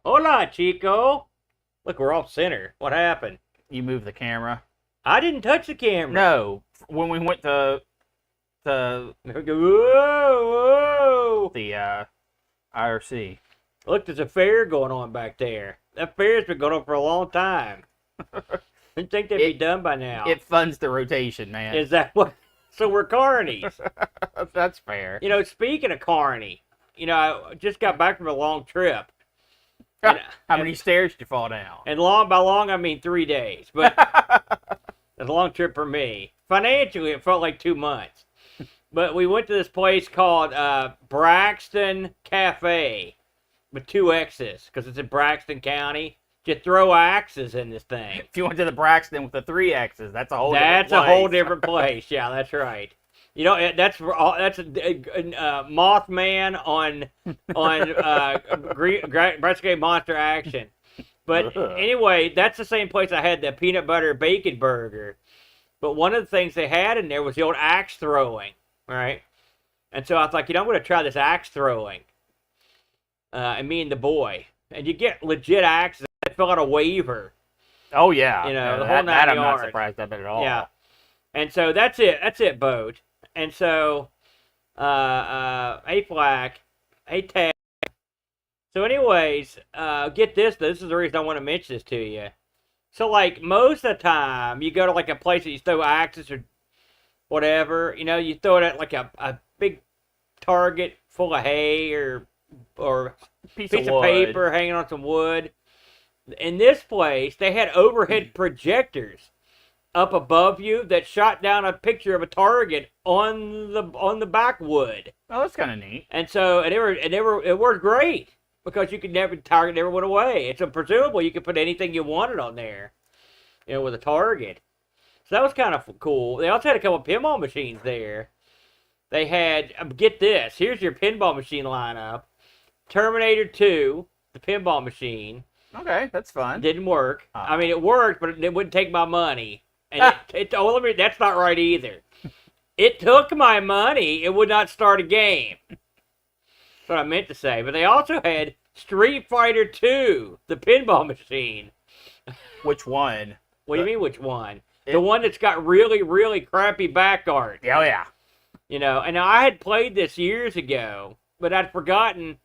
Hola, Chico. Look, we're off center. What happened? You move the camera. I didn't touch the camera. No, when we went to Whoa, whoa. the IRC. Look, there's a fair going on back there. That fair's been going on for a long time. Didn't think they'd be done by now. It funds the rotation, man. Is that what? So we're carnies. That's fair. You know, speaking of carny, I just got back from a long trip. And, How many stairs did you fall down? And by long, I mean 3 days. But it's a long trip for me. Financially, it felt like 2 months. But we went to this place called Braxton Cafe with 2 X's because it's in Braxton County. You throw axes in this thing. If you went to the Braxton with the 3 X's, that's a whole different place. Yeah, that's right. That's Mothman on Brew Monster Action. But anyway, that's the same place I had the peanut butter bacon burger. But one of the things they had in there was the old axe throwing, right? And so I was like, I'm going to try this axe throwing. And me and the boy. And you get legit axes that fill out a waiver. Oh, yeah. The whole 9 yards. I'm not surprised of it at all. Yeah. And so that's it. That's it, boat. And so, hey, Flack. Hey, Ted. So anyways, get this. This is the reason I want to mention this to you. So, like, most of the time, you go to, like, a place that you throw axes or whatever. You throw it at, like, a big target full of hay or piece of paper hanging on some wood. In this place, they had overhead projectors up above you that shot down a picture of a target on the backwood. Oh, that's kind of neat. And so, it worked great because target never went away. And so, presumably, you could put anything you wanted on there, with a target. So that was kind of cool. They also had a couple of pinball machines there. They had, get this, here's your pinball machine lineup. Terminator 2, the pinball machine. Okay, that's fun. Didn't work. Oh. I mean, it worked, but it wouldn't take my money. And that's not right either. It took my money. It would not start a game. That's what I meant to say. But they also had Street Fighter 2, the pinball machine. Which one? What do you mean, which one? The one that's got really, really crappy back art. Oh, yeah. And I had played this years ago, but I'd forgotten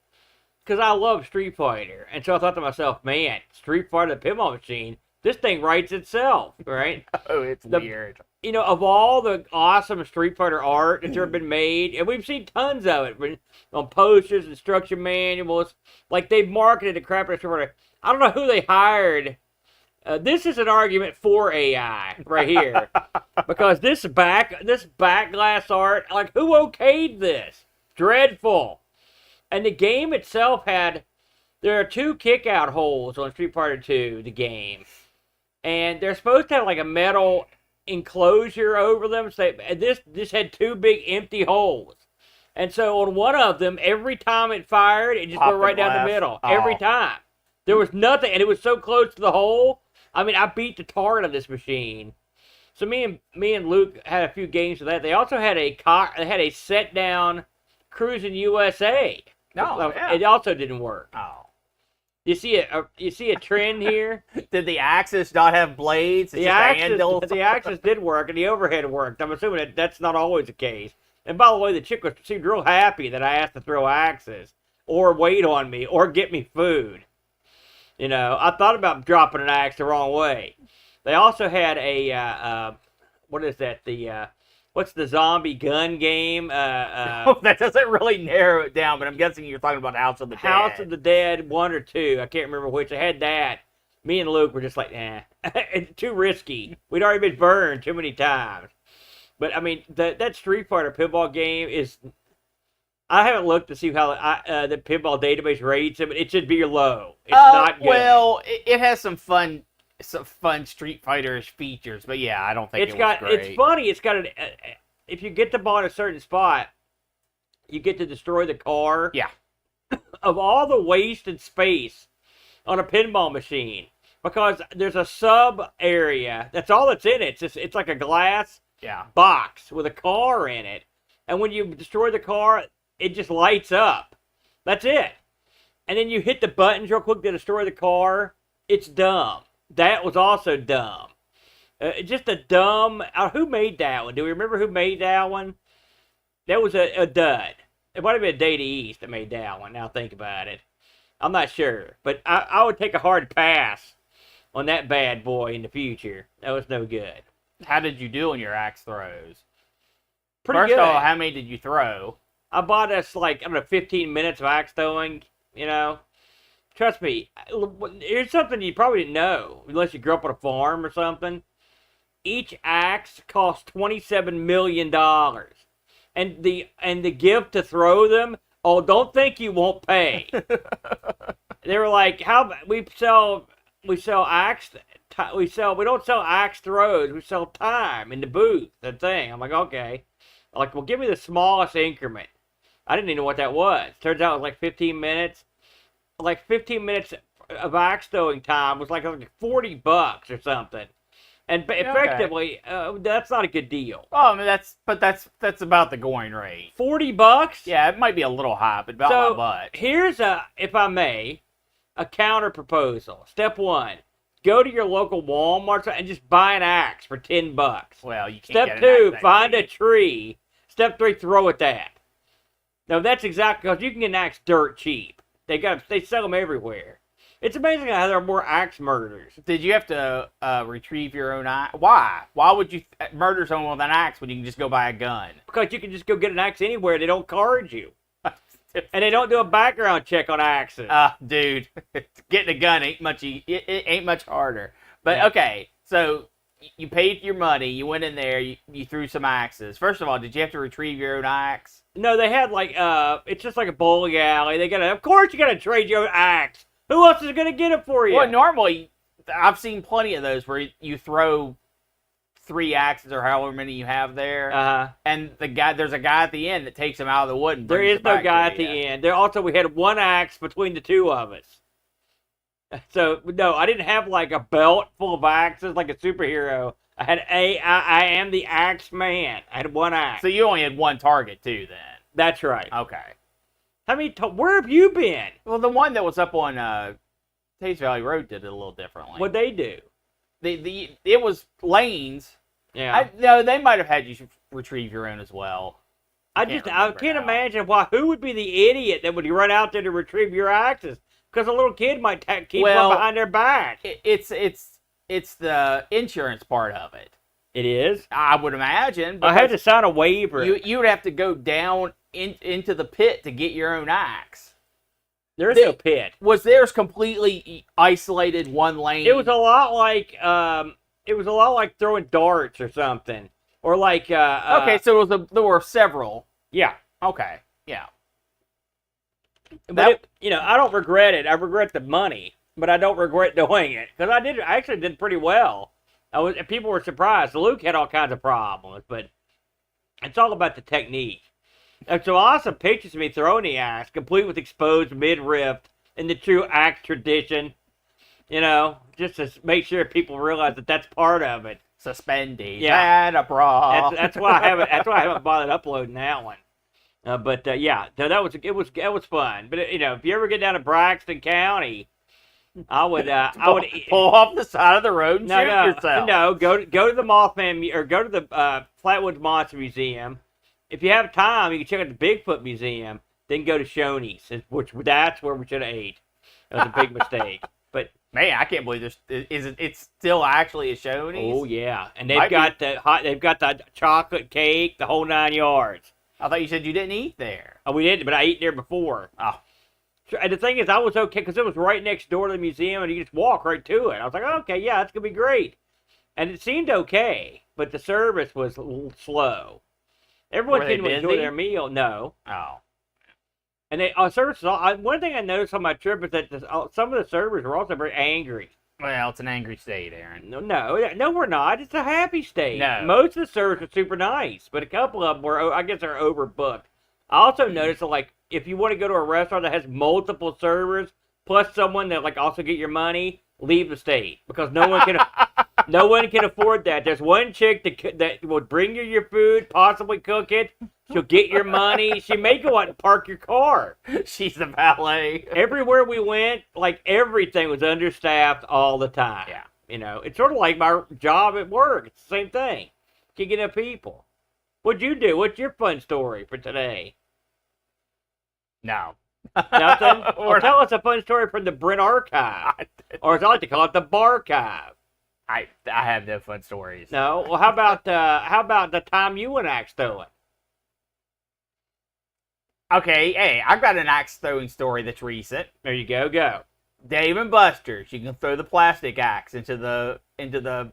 because I love Street Fighter. And so I thought to myself, man, Street Fighter, the pinball machine, this thing writes itself, right? Oh, it's weird. Of all the awesome Street Fighter art that's ever been made, and we've seen tons of it on posters, instruction manuals, like they've marketed the crap out of Street Fighter. I don't know who they hired. This is an argument for AI right here. Because this back glass art, like, who okayed this? Dreadful. And the game itself there are 2 kick-out holes on Street Fighter 2, the game. And they're supposed to have, like, a metal enclosure over them. So this had 2 big empty holes. And so on one of them, every time it fired, it just went right down the middle. Oh. Every time. There was nothing, and it was so close to the hole. I mean, I beat the tar out of this machine. So me and Luke had a few games of that. They also had a set down Cruising USA. No, yeah. It also didn't work. Oh. You see a trend here? Did the axis not have blades? The axis did work, and the overhead worked. I'm assuming that's not always the case. And by the way, the chick seemed real happy that I asked to throw axes, or wait on me, or get me food. I thought about dropping an axe the wrong way. They also had what is that? What's the zombie gun game? That doesn't really narrow it down, but I'm guessing you're talking about House of the Dead. House of the Dead 1 or 2. I can't remember which. I had that. Me and Luke were just like, it's too risky. We'd already been burned too many times. But, I mean, that Street Fighter pinball game is... I haven't looked to see how the pinball database rates it, but it should be low. It's not good. Well, it has some fun Street Fighter-ish features, but yeah, I don't think it was great. It's funny. It's got if you get the ball in a certain spot, you get to destroy the car. Yeah. Of all the wasted space on a pinball machine, because there's a sub area. That's all that's in it. It's like a glass box with a car in it, and when you destroy the car, it just lights up. That's it. and then you hit the buttons real quick to destroy the car. It's dumb. That was also dumb. Just a dumb. Who made that one? Do we remember who made that one? That was a dud. It might have been Data East that made that one. Now think about it. I'm not sure, but I would take a hard pass on that bad boy in the future. That was no good. How did you do on your axe throws? Pretty First good. of all, how many did you throw? I bought us like, I don't know, 15 minutes of axe throwing, you know. Trust me, here's something you probably didn't know, unless you grew up on a farm or something. Each axe costs $27 million. And the gift to throw them, oh, don't think you won't pay. They were like, we don't sell axe throws, we sell time in the booth, the thing. I'm like, okay. Like, well, give me the smallest increment. I didn't even know what that was. Turns out it was like 15 minutes. Like 15 minutes of axe throwing time was like $40 or something. And effectively, that's not a good deal. Oh, I mean, that's about the going rate. $40? Yeah, it might be a little high, but about my butt. Here's if I may, a counter proposal. Step 1, go to your local Walmart and just buy an axe for $10. Well, you can't Step get an 2, axe that find a cheap. tree. Step 3, throw at that. Now that's exactly, because you can get an axe dirt cheap. They sell them everywhere. It's amazing how there are more axe murders. Did you have to retrieve your own axe? Why? Why would you murder someone with an axe when you can just go buy a gun? Because you can just go get an axe anywhere. They don't card you. And they don't do a background check on axes. Dude, getting a gun ain't much. It ain't much harder. But Yeah. okay, so you paid your money. You went in there. You threw some axes. First of all, did you have to retrieve your own axe? No, they had like it's just like a bowling alley. Of course you gotta trade your own axe. Who else is gonna get it for you? Well, normally I've seen plenty of those where you throw 3 axes or however many you have there, and there's a guy at the end that takes them out of the wood. And there brings is it no back guy to at the you. end. We had one axe between the two of us. So no, I didn't have like a belt full of axes like a superhero. I am the axe man. I had one axe. So you only had one target too, then. That's right. Okay. Where have you been? Well, the one that was up on Taste Valley Road did it a little differently. What'd they do? It was lanes. Yeah. No, they might have had you retrieve your own as well. I can't imagine who would be the idiot that would run out there to retrieve your axes. Because a little kid might keep one behind their back. It's the insurance part of it. It is? I would imagine. I had to sign a waiver. You would have to go down into the pit to get your own axe. There is no pit. Was theirs completely isolated one lane? It was a lot like throwing darts or something, or like. Okay, so there were several. Yeah. Okay. Yeah. But I don't regret it. I regret the money, but I don't regret doing it because I actually did pretty well. People were surprised. Luke had all kinds of problems, but it's all about the technique. And so awesome pictures of me throwing the axe, complete with exposed midriff in the true axe tradition. Just to make sure people realize that that's part of it. Suspended. Yeah. And a bra. That's why I haven't bothered uploading that one. Yeah, so it was fun. But if you ever get down to Braxton County, I would pull off the side of the road and shoot yourself. No, go to the Mothman or go to the Flatwoods Monster Museum. If you have time, you can check out the Bigfoot Museum. Then go to Shoney's, that's where we should have ate. That was a big mistake. But man, I can't believe it's still actually a Shoney's. Oh yeah, and they've got the chocolate cake, the whole 9 yards. I thought you said you didn't eat there. Oh, we didn't, but I ate there before. Oh. And the thing is, I was okay because it was right next door to the museum, and you just walk right to it. I was like, oh, okay, yeah, it's gonna be great. And it seemed okay, but the service was a little slow. Everyone seemed to enjoy their meal. No. Oh. And services. One thing I noticed on my trip is that some of the servers were also very angry. Well, it's an angry state, Aaron. No, we're not. It's a happy state. No. Most of the servers were super nice, but a couple of them were, I guess, they're overbooked. I also noticed that, like, if you want to go to a restaurant that has multiple servers plus someone that like also get your money, leave the state because no one can afford that. There's one chick that will bring you your food, possibly cook it, She'll get your money. She may go out and park your car. She's the valet. Everywhere we went, like everything was understaffed all the time. Yeah. You know, it's sort of like my job at work. It's the same thing. Can't get enough people. What'd you do? What's your fun story for today? No. Nothing? Or tell us a fun story from the BRENT archive. Or as I like to call it, the Barchive. I have no fun stories. No? Well, how about the time you went axe throwing? Okay, hey, I've got an axe throwing story that's recent. There you go, go. Dave and Buster's. You can throw the plastic axe into the.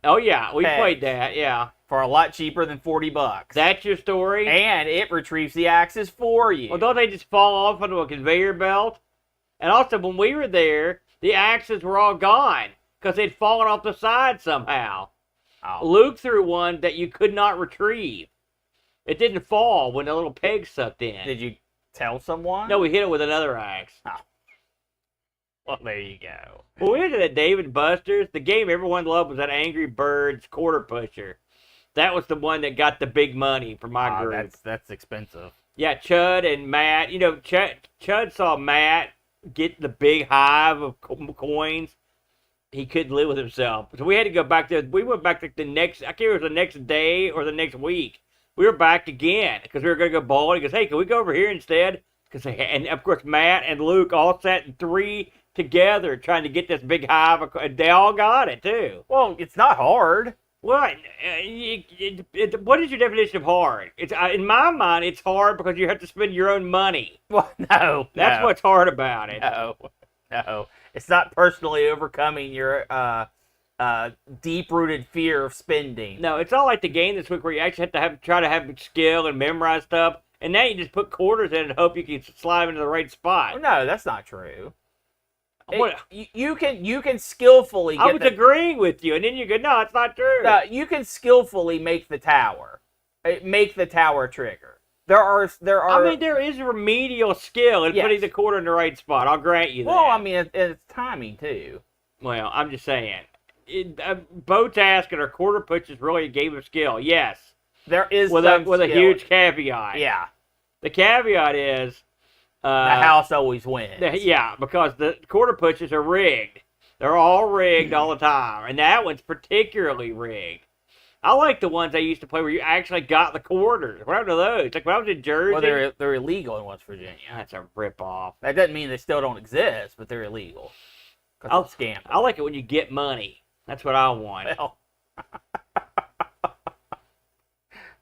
Oh yeah, we pegs played that. Yeah. For a lot cheaper than $40. That's your story. And it retrieves the axes for you. Well, don't they just fall off onto a conveyor belt? And also, when we were there, the axes were all gone because they'd fallen off the side somehow. Oh. Luke threw one that you could not retrieve. It didn't fall when the little peg sucked in. Did you tell someone? No, we hit it with another axe. Oh. Well, there you go. When we went to that Dave and Buster's, the game everyone loved was that Angry Birds quarter pusher. That was the one that got the big money for my group. That's expensive. Yeah, Chud and Matt. You know, Chud saw Matt get the big hive of coins. He couldn't live with himself. So we had to go back there. We went back the next, I can't remember if it was the next day or the next week. We were back again because we were going to go bowling. He goes, hey, can we go over here instead? And, of course, Matt and Luke all sat in three together trying to get this big hive. They all got it, too. Well, it's not hard. What? What is your definition of hard? It's in my mind, it's hard because you have to spend your own money. Well, no. That's what's hard about it. No. It's not personally overcoming your deep-rooted fear of spending. No, it's not like the game this week where you actually have to try to have skill and memorize stuff, and now you just put quarters in and hope you can slide them into the right spot. Well, no, that's not true. What? You can skillfully. I was agreeing with you, and then you go, "No, it's not true." No, you can skillfully make the tower, trigger. There are. I mean, there is remedial skill in putting the quarter in the right spot. I'll grant you that. Well, I mean, it's timing too. Well, I'm just saying, bow tasking or quarter push is really a game of skill. Yes, there is with a huge caveat. Yeah, the caveat is. The house always wins. Yeah, because the quarter pushes are rigged. They're all rigged all the time. And that one's particularly rigged. I like the ones I used to play where you actually got the quarters. What happened to those? Like when I was in Jersey. Well, they're illegal in West Virginia. That's a ripoff. That doesn't mean they still don't exist, but they're illegal. I'll scam. I like it when you get money. That's what I want. Well,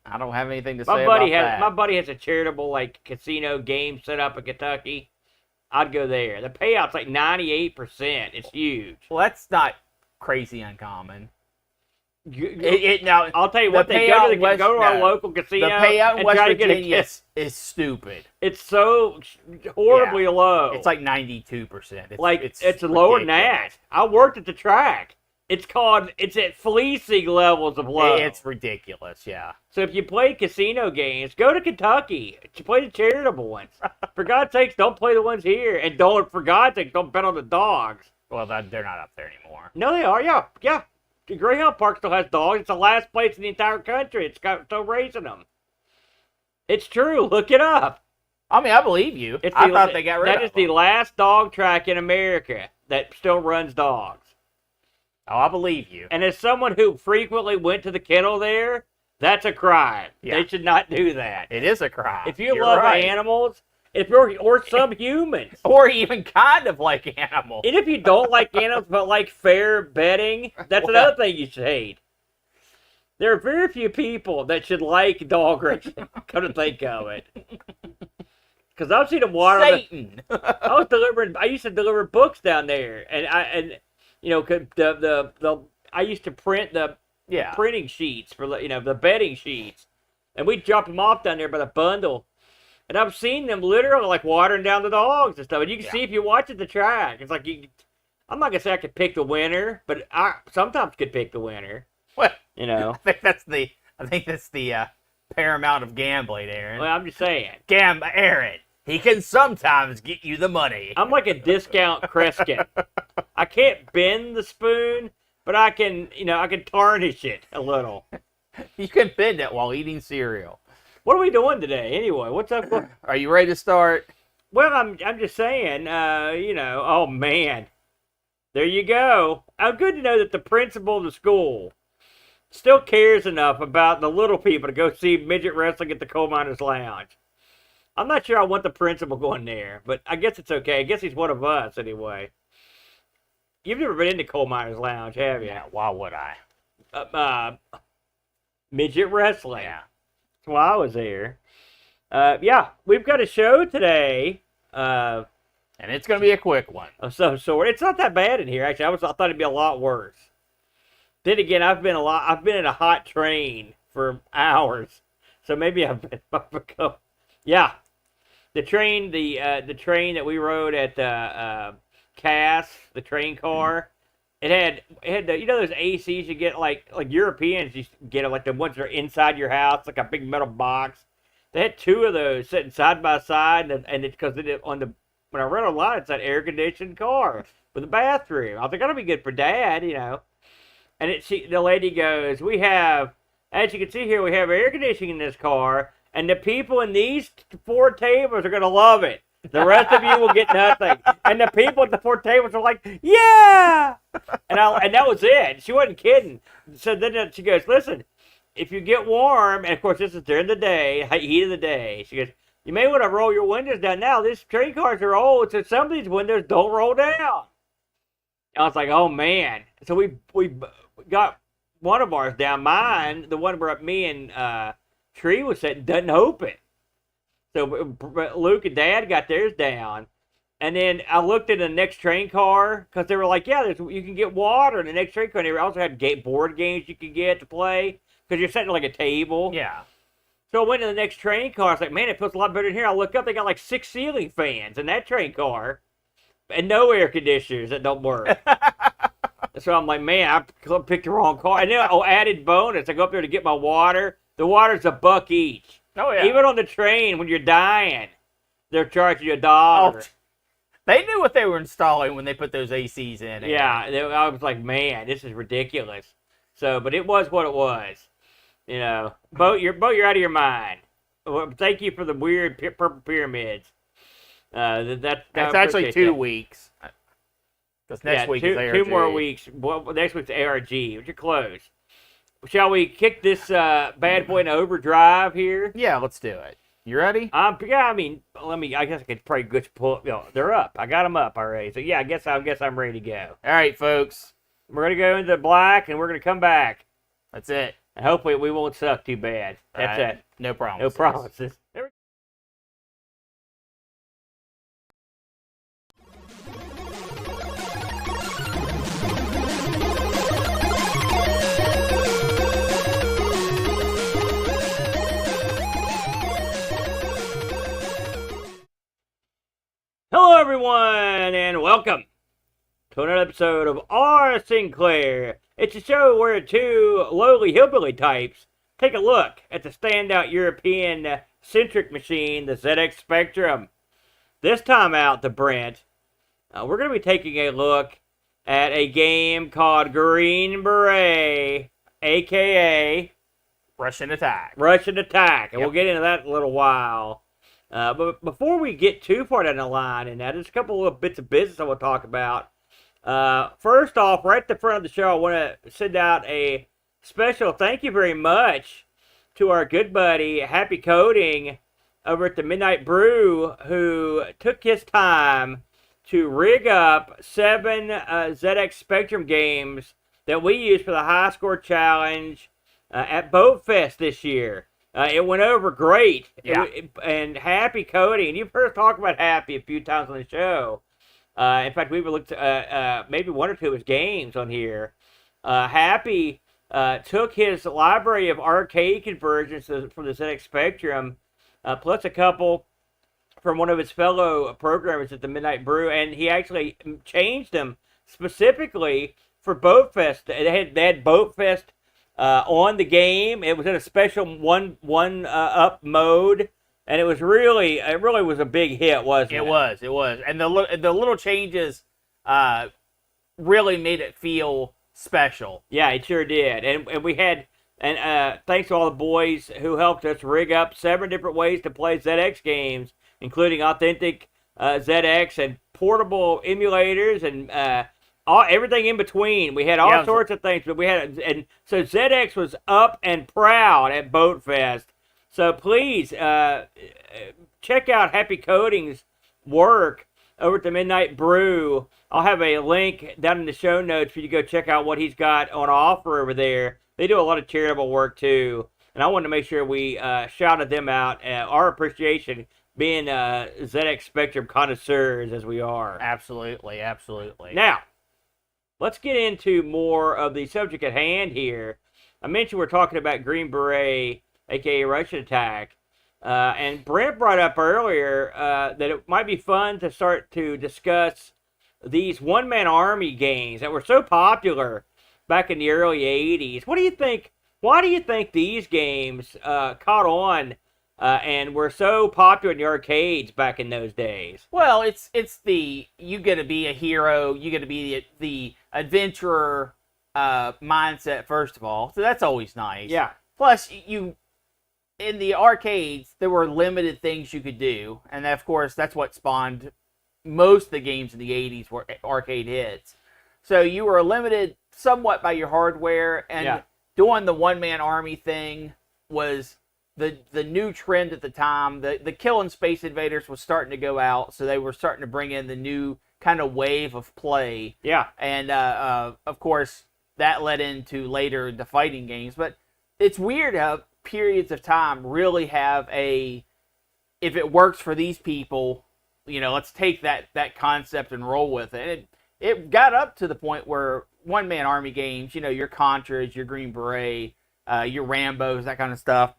I don't have anything to say about that. My buddy has a charitable casino game set up in Kentucky. I'd go there. The payout's like 98%. It's huge. Well, that's not crazy uncommon. Now, I'll tell you what. They go to our local casino. The payout in West Virginia is stupid. It's so horribly low. It's like 92%. It's lower than that. I worked at the track. It's at fleecing levels of low. It's ridiculous, yeah. So if you play casino games, go to Kentucky. Play the charitable ones. For God's sakes, don't play the ones here. And for God's sake, don't bet on the dogs. Well, they're not up there anymore. No, they are, yeah. The Greyhound Park still has dogs. It's the last place in the entire country. It's still raising them. It's true. Look it up. I mean, I believe you. I thought they got rid of them. That is the last dog track in America that still runs dogs. Oh, I believe you. And as someone who frequently went to the kennel there, that's a crime. Yeah. They should not do that. It is a crime. If you love animals, or some humans. Or even kind of like animals. And if you don't like animals but like fair betting, that's another thing you should hate. There are very few people that should like dog racing, come to think of it. Because I've seen them water. Satan! I used to deliver books down there, and I used to print the printing sheets for the betting sheets, and we'd drop them off down there by the bundle, and I've seen them literally watering down the dogs and stuff. And you can see if you watch at the track, it's like I'm not gonna say I could pick the winner, but I sometimes could pick the winner. Well, I think that's the paramount of gambling, Aaron. Well, I'm just saying, Aaron. He can sometimes get you the money. I'm like a discount Kreskin. I can't bend the spoon, but I can tarnish it a little. You can bend it while eating cereal. What are we doing today anyway? What's up? Are you ready to start? Well, I'm just saying, oh man. There you go. Good to know that the principal of the school still cares enough about the little people to go see midget wrestling at the Coal Miners Lounge. I'm not sure I want the principal going there, but I guess it's okay. I guess he's one of us anyway. You've never been into Coal Miners Lounge, have you? Yeah, why would I? Midget wrestling. Yeah. That's why I was there. Yeah, we've got a show today. And it's going to be a quick one. Of some sort. It's not that bad in here, actually. I thought it'd be a lot worse. Then again, I've been in a hot train for hours, so maybe I've become. Yeah, the train that we rode at Cass, the train car. It had the, those ACs you get like Europeans you get like the ones that are inside your house, like a big metal box. They had two of those sitting side by side, and it's because when I read online, it's that air-conditioned car with a bathroom. I was like, that'll be good for Dad, And the lady goes, we have, as you can see here, we have air conditioning in this car, and the people in these 4 tables are going to love it. The rest of you will get nothing. And the people at the 4 tables are like, yeah! And that was it. She wasn't kidding. So then she goes, listen, if you get warm, and of course this is during the day, heat of the day, she goes, you may want to roll your windows down now. These train cars are old, so some of these windows don't roll down. I was like, oh, man. So we got one of ours down. Mine, the one where me and Tree was sitting, doesn't open. So Luke and Dad got theirs down. And then I looked at the next train car, because they were like, yeah, you can get water in the next train car. And they also had board games you could get to play, because you're sitting at like a table. Yeah. So I went to the next train car. I was like, man, it feels a lot better in here. I look up, they got like 6 ceiling fans in that train car and no air conditioners that don't work. So I'm like, man, I picked the wrong car. And then, added bonus, I go up there to get my water. The water's $1 each. Oh, yeah. Even on the train, when you're dying, they're charging you $1. Oh, they knew what they were installing when they put those ACs in. Yeah, I was like, man, this is ridiculous. So, but it was what it was. Boat, you're out of your mind. Well, thank you for the weird purple pyramids. That's actually 2 weeks. Because next week is ARG. 2 more weeks. Well, next week's ARG, but you're close. Shall we kick this bad boy into overdrive here? Yeah, let's do it. You ready? Yeah, I guess I could probably good pull. They're up. I got them up already. So yeah, I guess I'm ready to go. All right, folks. We're gonna go into black, and we're gonna come back. That's it. And hopefully we won't suck too bad. That's it. No promises. No promises. Hello everyone, and welcome to another episode of Our Sinclair. It's a show where 2 lowly hillbilly types take a look at the standout European-centric machine, the ZX Spectrum. This time out, the BRENT, we're going to be taking a look at a game called Green Beret, a.k.a. Russian Attack. And we'll get into that in a little while. But before we get too far down the line, and there's a couple of bits of business I want to talk about. First off, right at the front of the show, I want to send out a special thank you very much to our good buddy, Happy Coding, over at the Midnight Brew, who took his time to rig up 7 ZX Spectrum games that we used for the High Score Challenge at Boat Fest this year. It went over great. Yeah. And Happy Coding, and you've heard us talk about Happy a few times on the show. In fact, we've looked at maybe 1 or 2 of his games on here. Happy took his library of arcade conversions from the ZX Spectrum, plus a couple from one of his fellow programmers at the Midnight Brew, and he actually changed them specifically for Boat Fest. They had Boat Fest on the game. It was in a special one up mode. And it really was a big hit, wasn't it? It was. And the little changes really made it feel special. Yeah, it sure did. And we had And thanks to all the boys who helped us rig up 7 different ways to play ZX games, including authentic ZX and portable emulators and everything in between. We had all sorts of things, but so ZX was up and proud at Boat Fest. So please check out Happy Coding's work over at the Midnight Brew. I'll have a link down in the show notes for you to go check out what he's got on offer over there. They do a lot of charitable work too, and I wanted to make sure we shouted them out. Our appreciation, being ZX Spectrum connoisseurs as we are. Absolutely, absolutely. Now, let's get into more of the subject at hand here. I mentioned we're talking about Green Beret, aka Russian Attack, and Brent brought up earlier that it might be fun to start to discuss these one-man army games that were so popular back in the early 80s. What do you think? Why do you think these games caught on and were so popular in the arcades back in those days? Well, it's the you get to be a hero, you get to be the adventurer mindset first of all. So that's always nice. Yeah. Plus, in the arcades there were limited things you could do, and of course that's what spawned most of the games in the 80s were arcade hits. So you were limited somewhat by your hardware, and doing the one-man army thing was the new trend at the time. The killing Space Invaders was starting to go out, so they were starting to bring in the new kind of wave of play. Yeah. And, of course, that led into later the fighting games. But it's weird how periods of time really have if it works for these people, let's take that concept and roll with it. And it got up to the point where one-man army games, your Contras, your Green Beret, your Rambos, that kind of stuff,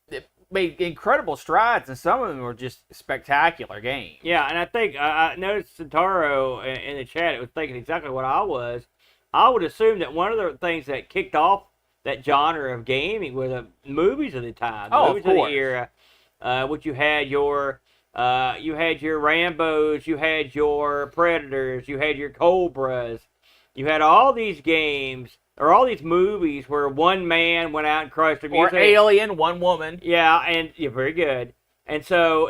it made incredible strides, and some of them were just spectacular games. Yeah, and I think I noticed Santaro in the chat, it was thinking exactly what I was. I would assume that one of the things that kicked off that genre of gaming were the movies of the time, movies of the era, which you had your Rambos, you had your Predators, you had your Cobras, you had all these games, or all these movies where one man went out and crushed them. Or Alien, one woman. Yeah, and very good. And so,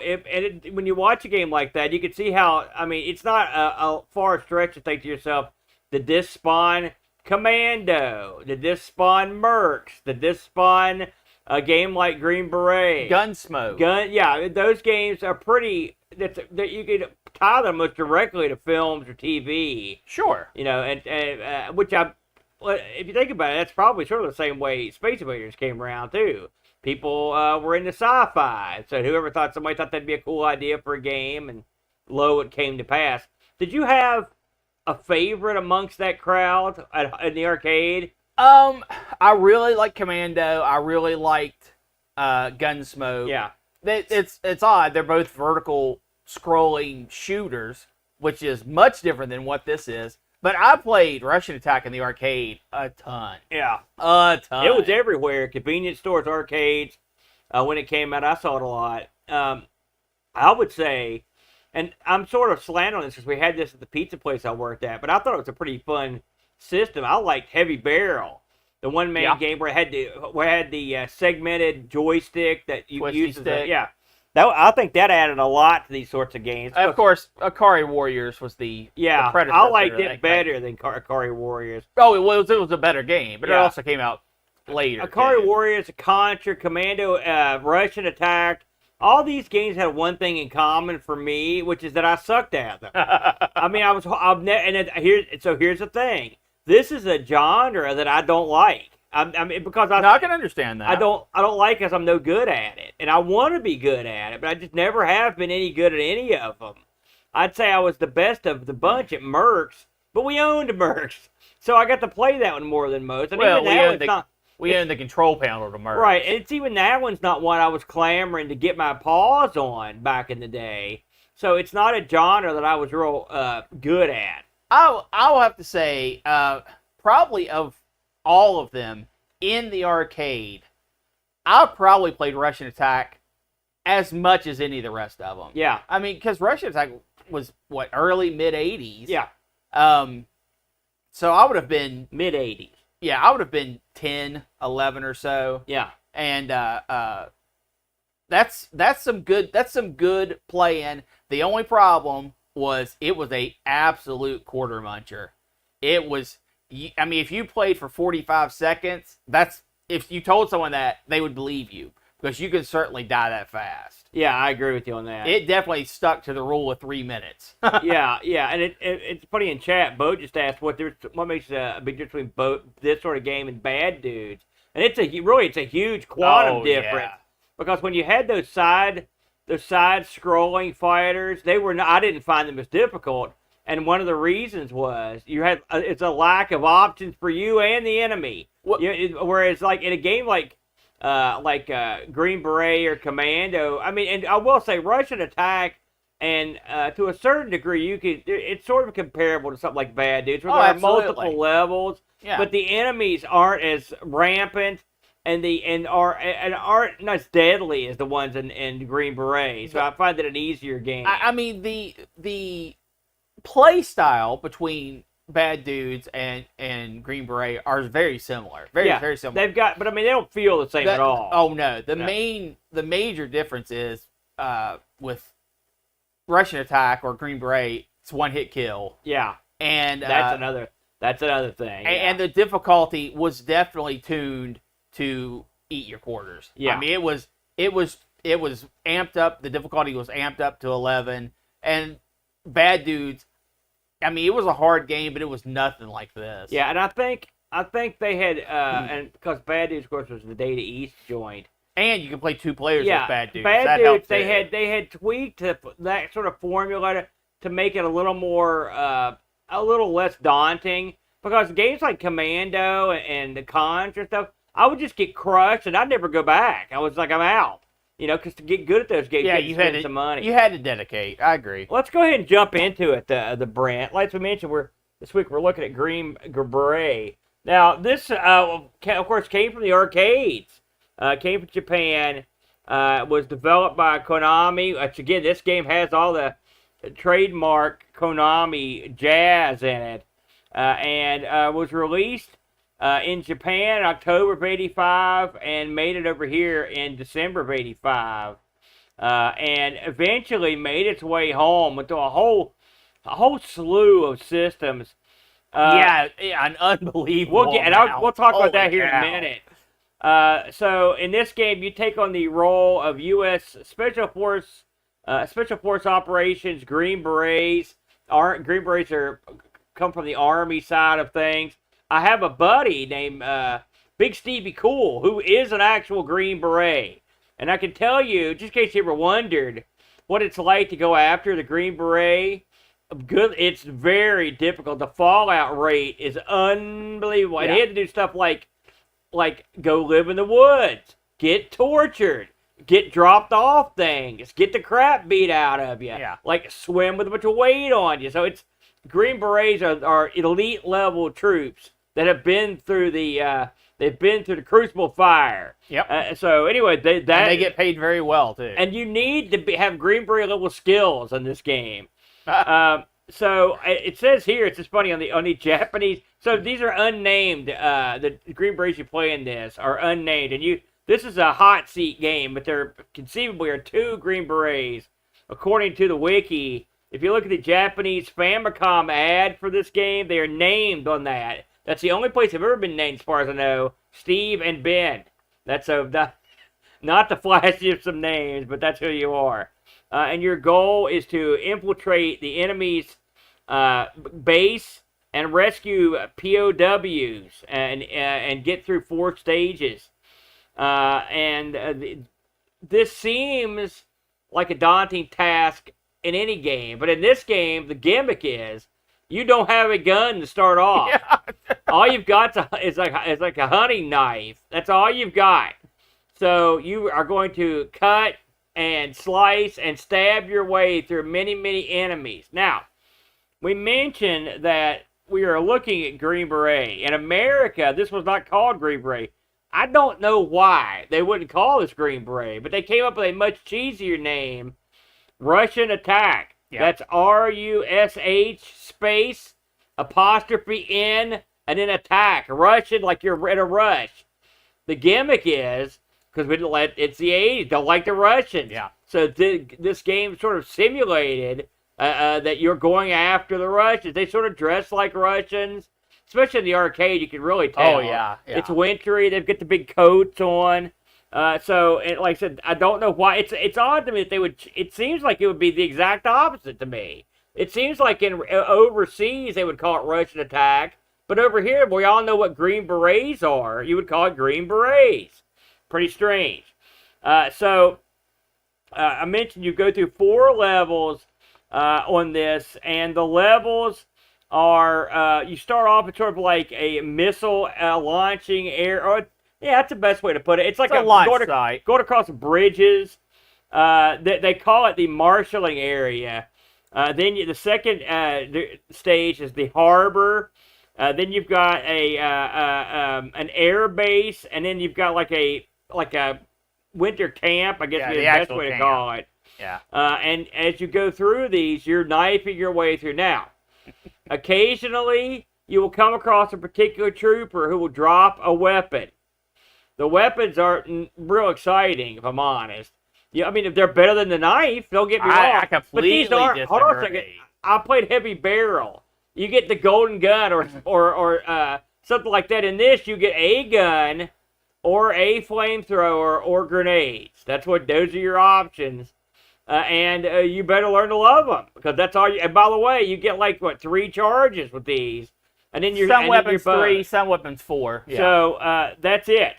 when you watch a game like that, you can see how, it's not a far stretch to think to yourself, did this spawn Commando? Did this spawn Mercs? Did this spawn a game like Green Beret? Gunsmoke. Yeah, those games are pretty, that you could tie them most directly to films or TV. Sure. And which if you think about it, that's probably sort of the same way Space Invaders came around too. People were into sci-fi, so somebody thought that'd be a cool idea for a game, and lo, it came to pass. Did you have a favorite amongst that crowd in the arcade? I really liked Commando. I really liked Gunsmoke. Yeah. It's odd. They're both vertical scrolling shooters, which is much different than what this is. But I played Russian Attack in the arcade a ton. Yeah. A ton. It was everywhere. Convenience stores, arcades. When it came out, I saw it a lot. I would say, and I'm sort of slanting on this because we had this at the pizza place I worked at, but I thought it was a pretty fun system. I liked Heavy Barrel, the one-man game where it had the segmented joystick that you used. I think that added a lot to these sorts of games. Of course, Akari Warriors was the predecessor. I liked it better than Akari Warriors. Oh, it was a better game, but it also came out later. Akari Warriors, Contra, Commando, Russian Attack. All these games had one thing in common for me, which is that I sucked at them. Here's the thing. This is a genre that I don't like. I can understand that. I don't like it because I'm no good at it, and I want to be good at it, but I just never have been any good at any of them. I'd say I was the best of the bunch at Mercs, but we owned Mercs, so I got to play that one more than most. And we owned the control panel to Mercs. Right, and it's even that one's not one I was clamoring to get my paws on back in the day. So it's not a genre that I was real good at. I'll have to say, probably of all of them in the arcade, I probably played Russian Attack as much as any of the rest of them. Yeah. Because Russian Attack was, early, mid-'80s? Yeah. So I would have been... Mid-'80s. yeah, I would have been 10, 11 or so. Yeah. And that's some good playing. The only problem was it was a absolute quarter muncher. It was, I mean, if you played for 45 seconds, if you told someone that, they would believe you, because you can certainly die that fast. Yeah, I agree with you on that. It definitely stuck to the rule of 3 minutes. yeah, and it's funny in chat. Bo just asked what makes a big difference between this sort of game and Bad Dudes, and it's a huge quantum difference, because when you had those side scrolling fighters, I didn't find them as difficult, and one of the reasons was it's a lack of options for you and the enemy. Whereas like in a game like Green Beret or Commando, I mean, and I will say Russian Attack, and to a certain degree, it's sort of comparable to something like Bad Dudes, where there are multiple levels, but the enemies aren't as rampant and aren't not as deadly as the ones in Green Beret. So I find it an easier game. I mean, the play style between Bad Dudes and Green Beret are very similar. Very similar. But I mean, they don't feel the same at all. Oh no, the major difference is with Russian Attack or Green Beret, it's one hit kill. Yeah, and that's another thing. And the difficulty was definitely tuned to eat your quarters. Yeah, I mean, it was amped up. The difficulty was amped up to 11, and Bad Dudes, I mean, it was a hard game, but it was nothing like this. Yeah, and I think they had, and because Bad Dudes, of course, was the Data East joint, and you can play 2 players with Bad Dudes. Bad Dudes, they had tweaked that sort of formula to make it a little more, a little less daunting. Because games like Commando and the Contra stuff, I would just get crushed and I'd never go back. I was like, I'm out. Because to get good at those games, you had to spend some money. You had to dedicate. I agree. Let's go ahead and jump into it, the Brent. Like we mentioned, this week we're looking at Green Beret. Now, this, of course, came from the arcades. Came from Japan. Was developed by Konami. Which, again, this game has all the trademark Konami jazz in it. And was released in Japan in October of '85 and made it over here in December of '85, and eventually made its way home into a whole slew of systems. An unbelievable. We'll talk about that here in a minute. So in this game, you take on the role of U.S. Special Force Operations Green Berets. Green Berets come from the Army side of things. I have a buddy named Big Stevie Cool, who is an actual Green Beret. And I can tell you, just in case you ever wondered what it's like to go after the Green Beret, it's very difficult. The fallout rate is unbelievable. And he had to do stuff like go live in the woods, get tortured, get dropped off things, get the crap beat out of you, like swim with a bunch of weight on you. So Green Berets are elite level troops that have been through the crucible fire. Yep. So anyway, they get paid very well too. And you need to have Green Beret level skills in this game. So it says here, it's just funny on the Japanese. So these are unnamed. The Green Berets you play in this are unnamed, and this is a hot seat game, but there conceivably are 2 Green Berets, according to the wiki. If you look at the Japanese Famicom ad for this game, they are named on that. That's the only place they've ever been named, as far as I know. Steve and Ben. That's not the flashiest of names, but that's who you are. And your goal is to infiltrate the enemy's base and rescue POWs and get through 4 stages. This seems like a daunting task in any game, but in this game, the gimmick is you don't have a gun to start off. All you've got is like a hunting knife. That's all you've got. So you are going to cut and slice and stab your way through many, many enemies. Now, we mentioned that we are looking at Green Beret. In America, this was not called Green Beret. I don't know why they wouldn't call this Green Beret, but they came up with a much cheesier name, Russian Attack. Yep. That's RUSH space apostrophe N and then attack, rushing like you're in a rush. The gimmick is, because it's the 80s, don't like the Russians. Yeah. So this game sort of simulated that you're going after the Russians. They sort of dress like Russians, especially in the arcade. You can really tell. Oh yeah. It's wintry. They've got the big coats on. So, like I said, I don't know why. It's odd to me that they would. It seems like it would be the exact opposite to me. It seems like in overseas they would call it Russian attack, but over here we all know what Green Berets are. You would call it Green Berets. Pretty strange. So I mentioned you go through 4 levels on this, and the levels are you start off with sort of like a missile launching air. Yeah, that's the best way to put it. It's like a launch site. Going across bridges. They call it the marshalling area. Then the second stage is the harbor. Then you've got an air base, and then you've got like a winter camp. I guess would be the best way to call it. Yeah. And as you go through these, you're knifing your way through. Now, occasionally you will come across a particular trooper who will drop a weapon. The weapons aren't real exciting, if I'm honest. Yeah, I mean, if they're better than the knife, don't get me wrong. I completely but these aren't. Hold on a second. I played heavy barrel. You get the golden gun or something like that. In this, you get a gun or a flamethrower or grenades. Those are your options. And you better learn to love them, because that's all you. And by the way, you get like 3 charges with these, and then some weapons 3, some weapons 4. Yeah. So that's it.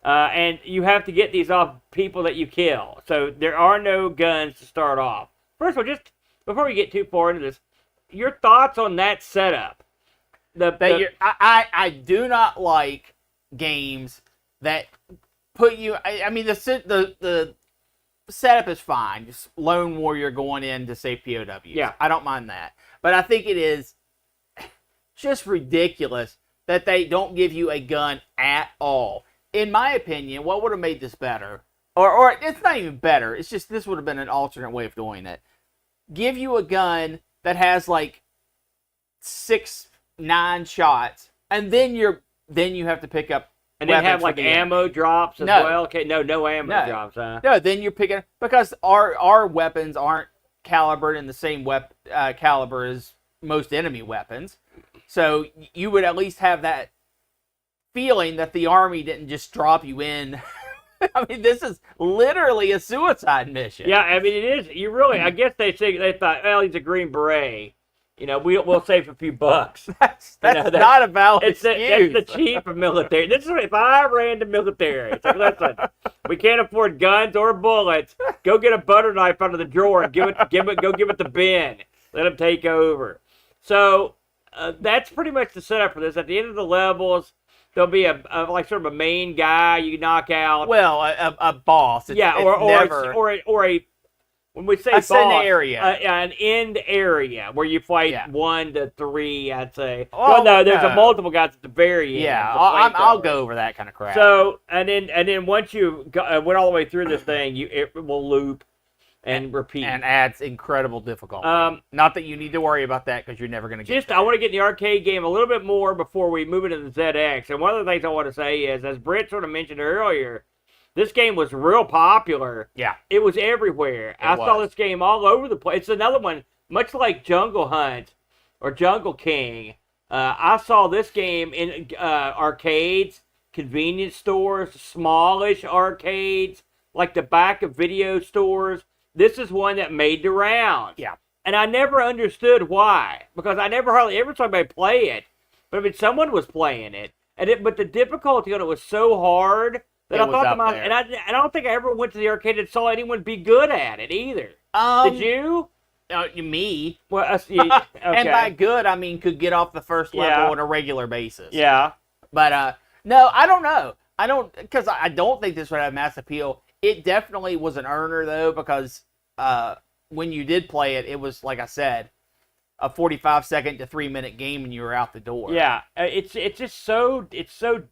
And you have to get these off people that you kill. So there are no guns to start off. First of all, just before we get too far into this, your thoughts on that setup? I do not like games that put you. I mean, the setup is fine. Just lone warrior going in to save POWs. Yeah, I don't mind that. But I think it is just ridiculous that they don't give you a gun at all. In my opinion, what would have made this better, or it's not even better, it's just this would have been an alternate way of doing it. Give you a gun that has like 6-9 shots, and then you have to pick up. And then have like ammo drops as well. Okay, no ammo drops, huh? No, then you're picking, because our weapons aren't calibered in the same caliber as most enemy weapons, so you would at least have that feeling that the army didn't just drop you in. I mean, this is literally a suicide mission. Yeah, I mean, it is. You really, I guess they thought, well, he's a Green Beret. We'll save a few bucks. That's not a valid excuse. That's the cheap of military. This is if I ran the military. It's like, listen, we can't afford guns or bullets. Go get a butter knife out of the drawer and go give it to Ben. Let him take over. So that's pretty much the setup for this. At the end of the levels, there'll be a sort of a main guy you knock out. Well, a boss. Or a when we say boss, scenario. An end area where you fight 1 to 3, I'd say. Well, no, there's a multiple guys at the very end. Yeah, I'll go over that kind of crap. So and then once you went all the way through this thing, it will loop and repeat. And adds incredible difficulty. Not that you need to worry about that, because you're never going to get there. I want to get in the arcade game a little bit more before we move into the ZX. And one of the things I want to say is, as Brent sort of mentioned earlier, this game was real popular. Yeah. It was everywhere. I saw this game all over the place. It's another one, much like Jungle Hunt or Jungle King. I saw this game in arcades, convenience stores, smallish arcades, like the back of video stores. This is one that made the rounds. Yeah. And I never understood why, because I never hardly ever saw anybody play it. But I mean, someone was playing it. But the difficulty on it was so hard that I thought to myself, and I don't think I ever went to the arcade and saw anyone be good at it either. Did you? Me. Well, okay. And by good, I mean could get off the first level on a regular basis. Yeah. But no, I don't know. Because I don't think this would have mass appeal. It definitely was an earner, though, because when you did play it, it was, like I said, a 45-second to 3-minute game, and you were out the door. Yeah, it's just so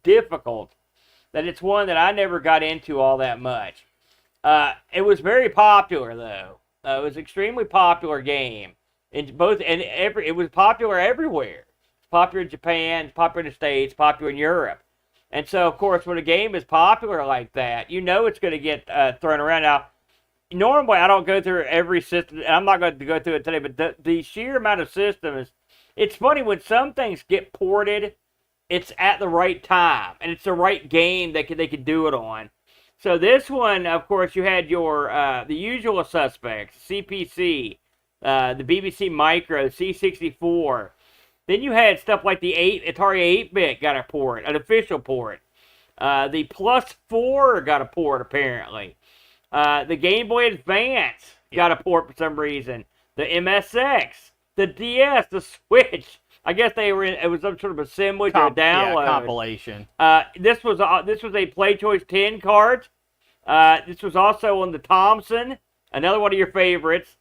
difficult that it's one that I never got into all that much. It was very popular, though. It was an extremely popular game. It was popular everywhere. popular in Japan, popular in the States, popular in Europe. And so, of course, when a game is popular like that, you know it's going to get thrown around. Now, normally I don't go through every system, and I'm not going to go through it today, but the sheer amount of systems, it's funny when some things get ported, it's at the right time, and it's the right game that they could do it on. So this one, of course, you had your the usual suspects, CPC, the BBC Micro, C64. Then you had stuff like the Atari 8-bit got a port, an official port. The Plus 4 got a port, apparently. The Game Boy Advance got a port for some reason. The MSX, the DS, the Switch. I guess it was some sort of assemblage or a download. Yeah, compilation. This was a Play Choice 10 cart. This was also on the Thompson, another one of your favorites.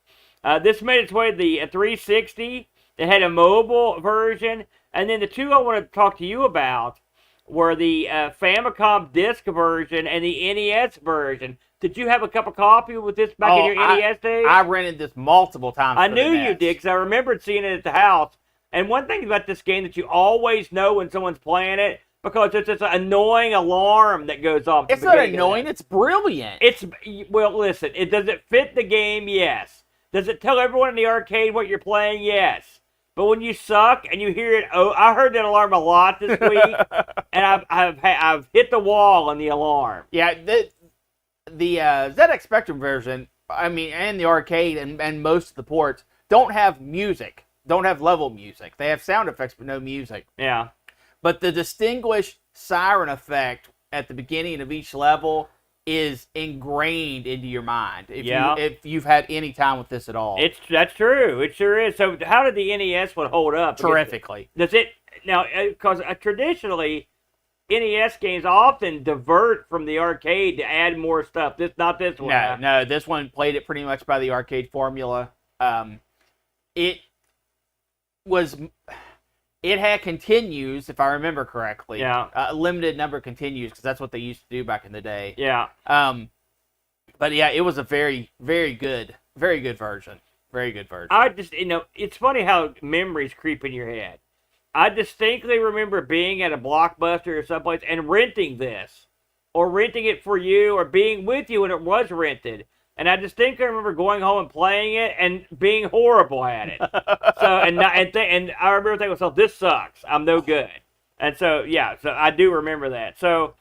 This made its way to the 360. It had a mobile version. And then the two I want to talk to you about were the Famicom disc version and the NES version. Did you have a cup of coffee with this back in your NES days? I rented this multiple times. I knew you did, because I remembered seeing it at the house. And one thing about this game that you always know when someone's playing it, because it's this annoying alarm that goes off. It's not annoying. It's brilliant. Well, listen. Does it fit the game? Yes. Does it tell everyone in the arcade what you're playing? Yes. But when you suck and you hear it, I heard that alarm a lot this week, and I've hit the wall on the alarm. Yeah, the ZX Spectrum version, and the arcade and most of the ports don't have music, don't have level music. They have sound effects but no music. Yeah. But the distinguished siren effect at the beginning of each level is ingrained into your mind. If you've had any time with this at all. That's true. It sure is. So how did the NES one hold up? Terrifically. Does it now? Because traditionally, NES games often divert from the arcade to add more stuff. Not this one. No. This one played it pretty much by the arcade formula. It had continues, if I remember correctly. Yeah. A limited number of continues, because that's what they used to do back in the day. Yeah. But yeah, it was a very, very good version. Very good version. I just, it's funny how memories creep in your head. I distinctly remember being at a Blockbuster or someplace and renting this, or renting it for you, or being with you when it was rented. And I distinctly remember going home and playing it and being horrible at it. And I remember thinking to myself, this sucks. I'm no good. And so, yeah, so I do remember that. So,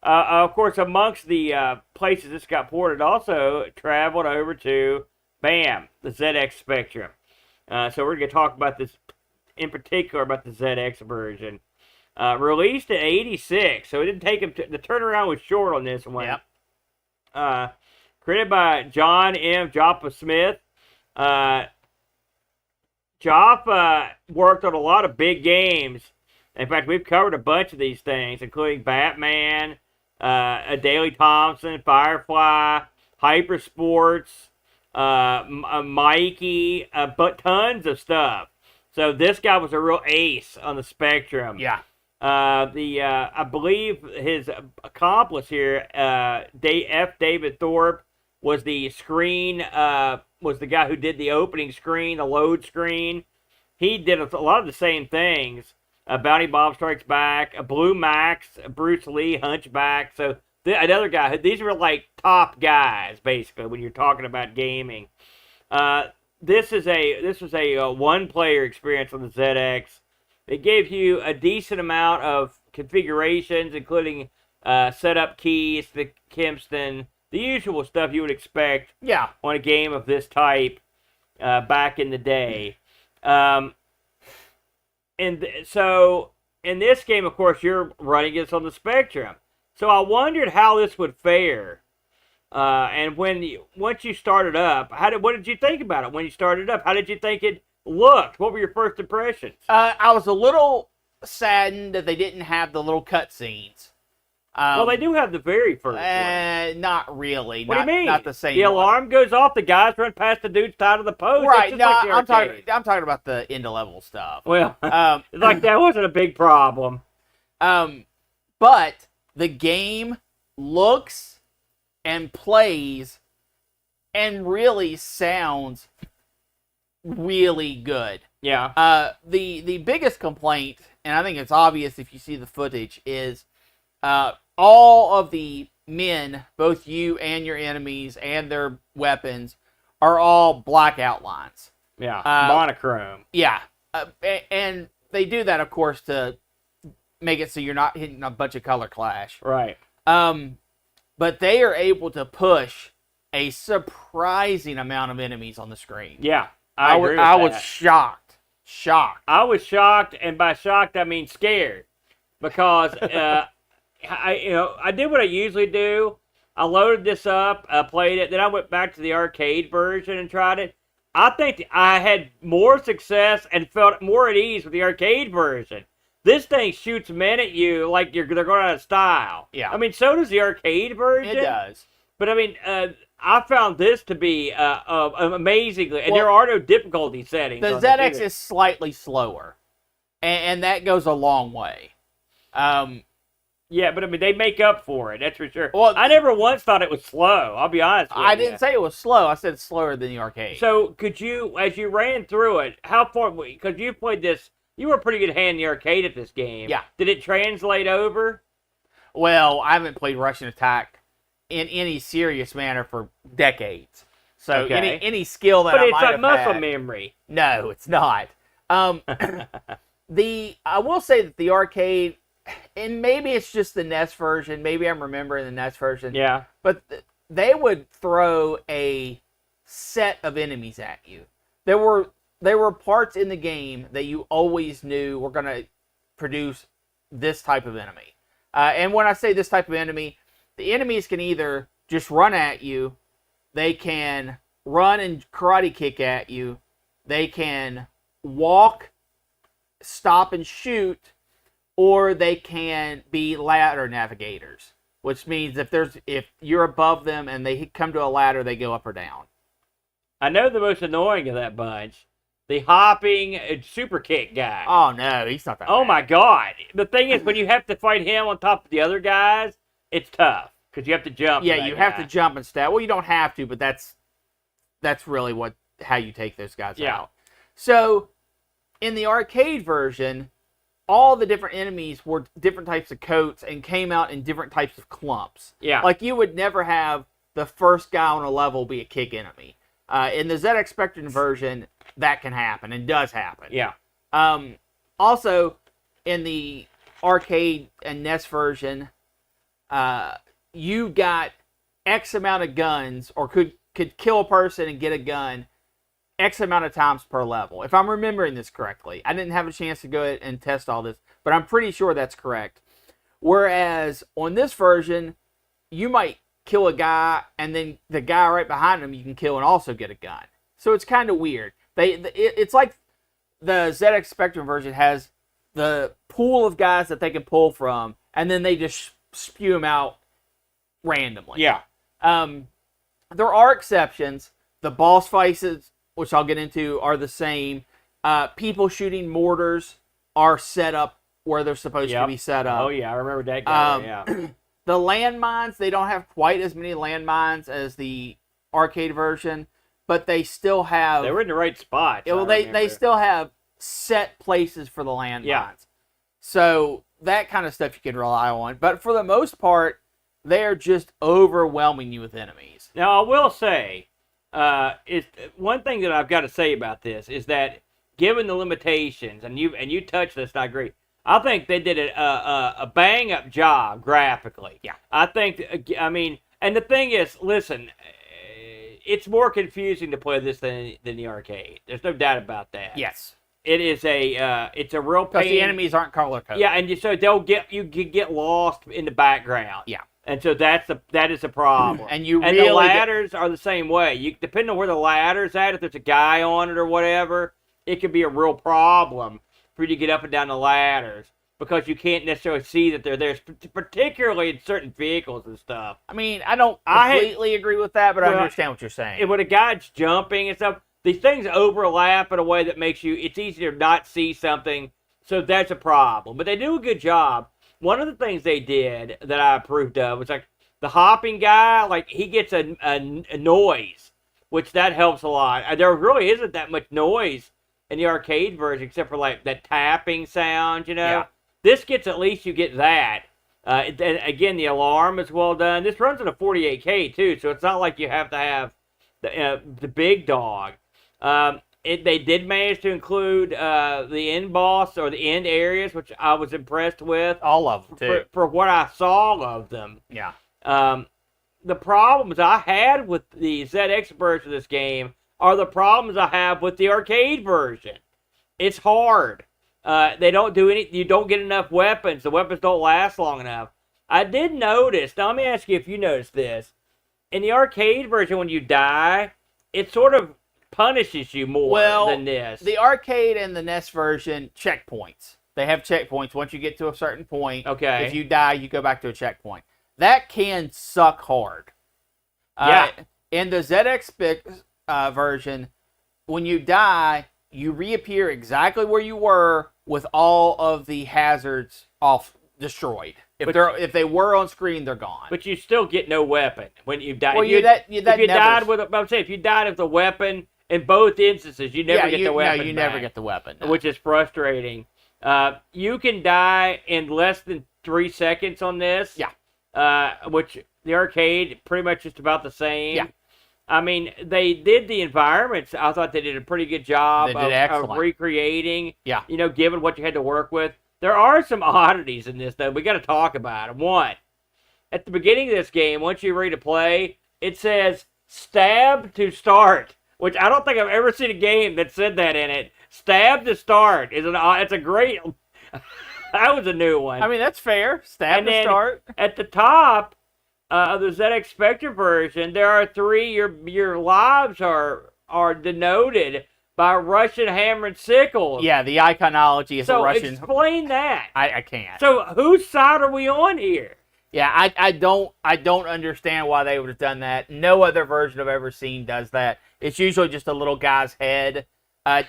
of course, amongst the places this got ported, also traveled over to, bam, the ZX Spectrum. So we're going to talk about this, in particular, about the ZX version. Released in 86, so it didn't take him the turnaround was short on this one. Yep. Created by John M. Joppa Smith. Joppa worked on a lot of big games. In fact, we've covered a bunch of these things, including Batman, A Daily Thompson, Firefly, Hyper Sports, Mikey, but tons of stuff. So this guy was a real ace on the Spectrum. Yeah. I believe his accomplice here, David Thorpe, was the guy who did the opening screen, the load screen. He did a lot of the same things. Bounty Bob Strikes Back, Blue Max, Bruce Lee, Hunchback. So another guy. These were like top guys, basically, when you're talking about gaming. This was a one-player experience on the ZX. It gave you a decent amount of configurations, including setup keys, the Kempston, the usual stuff you would expect on a game of this type back in the day. So in this game, of course, you're running this on the Spectrum. So I wondered how this would fare. And once you started up, what did you think about it when you started up? How did you think it looked? What were your first impressions? I was a little saddened that they didn't have the little cutscenes. Well, they do have the very first one. Not really. What do you mean? Not the same. The alarm goes off. The guys run past the dude's tied to the post. Right. No, I'm talking about the end of level stuff. Well, like that wasn't a big problem. But the game looks and plays and really sounds really good. Yeah. The biggest complaint, and I think it's obvious if you see the footage, is all of the men, both you and your enemies and their weapons, are all black outlines. Yeah. Monochrome. Yeah. And they do that, of course, to make it so you're not hitting a bunch of color clash. Right. But they are able to push a surprising amount of enemies on the screen. Yeah. I agree with I that. was shocked. I was shocked, and by shocked I mean scared, because I did what I usually do. I loaded this up, I played it, then I went back to the arcade version and tried it. I think I had more success and felt more at ease with the arcade version. This thing shoots men at you like they're going out of style. Yeah. I mean, so does the arcade version. It does. But I mean, I found this to be amazingly, and there are no difficulty settings. The ZX is slightly slower, and that goes a long way. Yeah, but I mean, they make up for it. That's for sure. Well, I never once thought it was slow. I'll be honest with you. I didn't say it was slow. I said it's slower than the arcade. So, could you, as you ran through it, how far? Because you played this, you were a pretty good hand in the arcade at this game. Yeah. Did it translate over? Well, I haven't played Russian Attack in any serious manner for decades. So Okay. any skill that But I it's might like have muscle had, memory. no, it's not. I will say that the arcade, and maybe it's just the NES version. Maybe I'm remembering the NES version. Yeah. But they would throw a set of enemies at you. There were parts in the game that you always knew were going to produce this type of enemy. And when I say this type of enemy, the enemies can either just run at you, they can run and karate kick at you, they can walk, stop and shoot, or they can be ladder navigators, which means if you're above them and they come to a ladder, they go up or down. I know the most annoying of that bunch, the hopping super kick guy. Oh no, he's not that Oh bad. my God! The thing is, when you have to fight him on top of the other guys, it's tough because you have to jump. Yeah, you have to jump and stab. Well, you don't have to, but that's really how you take those guys out. So, in the arcade version, all the different enemies were different types of coats and came out in different types of clumps. Yeah. Like you would never have the first guy on a level be a kick enemy. In the ZX Spectrum version, that can happen and does happen. Yeah. Also, in the arcade and NES version, you got X amount of guns, or could kill a person and get a gun X amount of times per level. If I'm remembering this correctly. I didn't have a chance to go and test all this, but I'm pretty sure that's correct. Whereas on this version, you might kill a guy, and then the guy right behind him you can kill and also get a gun. So it's kind of weird. It's like the ZX Spectrum version has the pool of guys that they can pull from, and then they just spew them out randomly. Yeah. There are exceptions. The boss fights, which I'll get into, are the same. People shooting mortars are set up where they're supposed to be set up. Oh yeah, I remember that guy. Yeah. The landmines, they don't have quite as many landmines as the arcade version, but they still have... They were in the right spot. Well, they still have set places for the landmines. Yeah. So that kind of stuff you can rely on. But for the most part, they're just overwhelming you with enemies. Now, I will say, one thing that I've got to say about this is that, given the limitations, and you touched this, and I agree, I think they did a bang-up job graphically. Yeah. I think, I mean, and the thing is, listen, it's more confusing to play this than the arcade. There's no doubt about that. Yes. It is it's a real pain. Because the enemies aren't color coded. Yeah, and so you can get lost in the background. Yeah. And so that is a problem. And the ladders are the same way. You depending on where the ladder's at, if there's a guy on it or whatever, it could be a real problem for you to get up and down the ladders because you can't necessarily see that they're there, particularly in certain vehicles and stuff. I mean, I don't completely agree with that, but I understand what you're saying. And when a guy's jumping and stuff, these things overlap in a way that makes it's easier to not see something, so that's a problem. But they do a good job. One of the things they did that I approved of was like the hopping guy, like he gets a noise which that helps a lot. There really isn't that much noise in the arcade version except for like that tapping sound, you know. Yeah. This gets, at least you get that. And again, the alarm is well done. This runs at a 48K too, so it's not like you have to have the big dog. They did manage to include the end boss or the end areas, which I was impressed with. All of them too. For what I saw of them. Yeah. The problems I had with the ZX version of this game are the problems I have with the arcade version. It's hard. They don't do any. You don't get enough weapons. The weapons don't last long enough. I did notice. Now let me ask you if you noticed this. In the arcade version, when you die, it sort of punishes you more than this. The arcade and the NES version, checkpoints. They have checkpoints. Once you get to a certain point, okay. If you die, you go back to a checkpoint. That can suck hard. Yeah. In the ZX version, when you die, you reappear exactly where you were with all of the hazards destroyed. If they were on screen, they're gone. But you still get no weapon when you die. Well, if you died with a weapon in both instances, you never get the weapon. No, you never get the weapon, which is frustrating. You can die in less than 3 seconds on this. Yeah. Which the arcade pretty much just about the same. Yeah. I mean, they did the environments. I thought they did a pretty good job of recreating. Yeah. You know, given what you had to work with. There are some oddities in this, though. We got to talk about them. One, at the beginning of this game, once you're ready to play, it says "stab to start," which I don't think I've ever seen a game that said that in it. Stab to start it's a great. That was a new one. I mean, that's fair. Stab to start. At the top of the ZX Spectrum version, there are 3. Your lives are denoted by Russian hammer and sickles. Yeah, the iconology is a Russian. So explain that. I can't. So whose side are we on here? Yeah, I don't understand why they would have done that. No other version I've ever seen does that. It's usually just a little guy's head,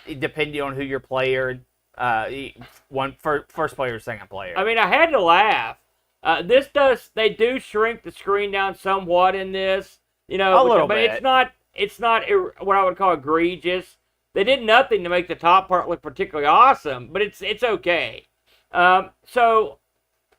depending on who your player, first player or second player. I mean, I had to laugh. They do shrink the screen down somewhat in this, you know, a little bit. It's not what I would call egregious. They did nothing to make the top part look particularly awesome, but it's okay. So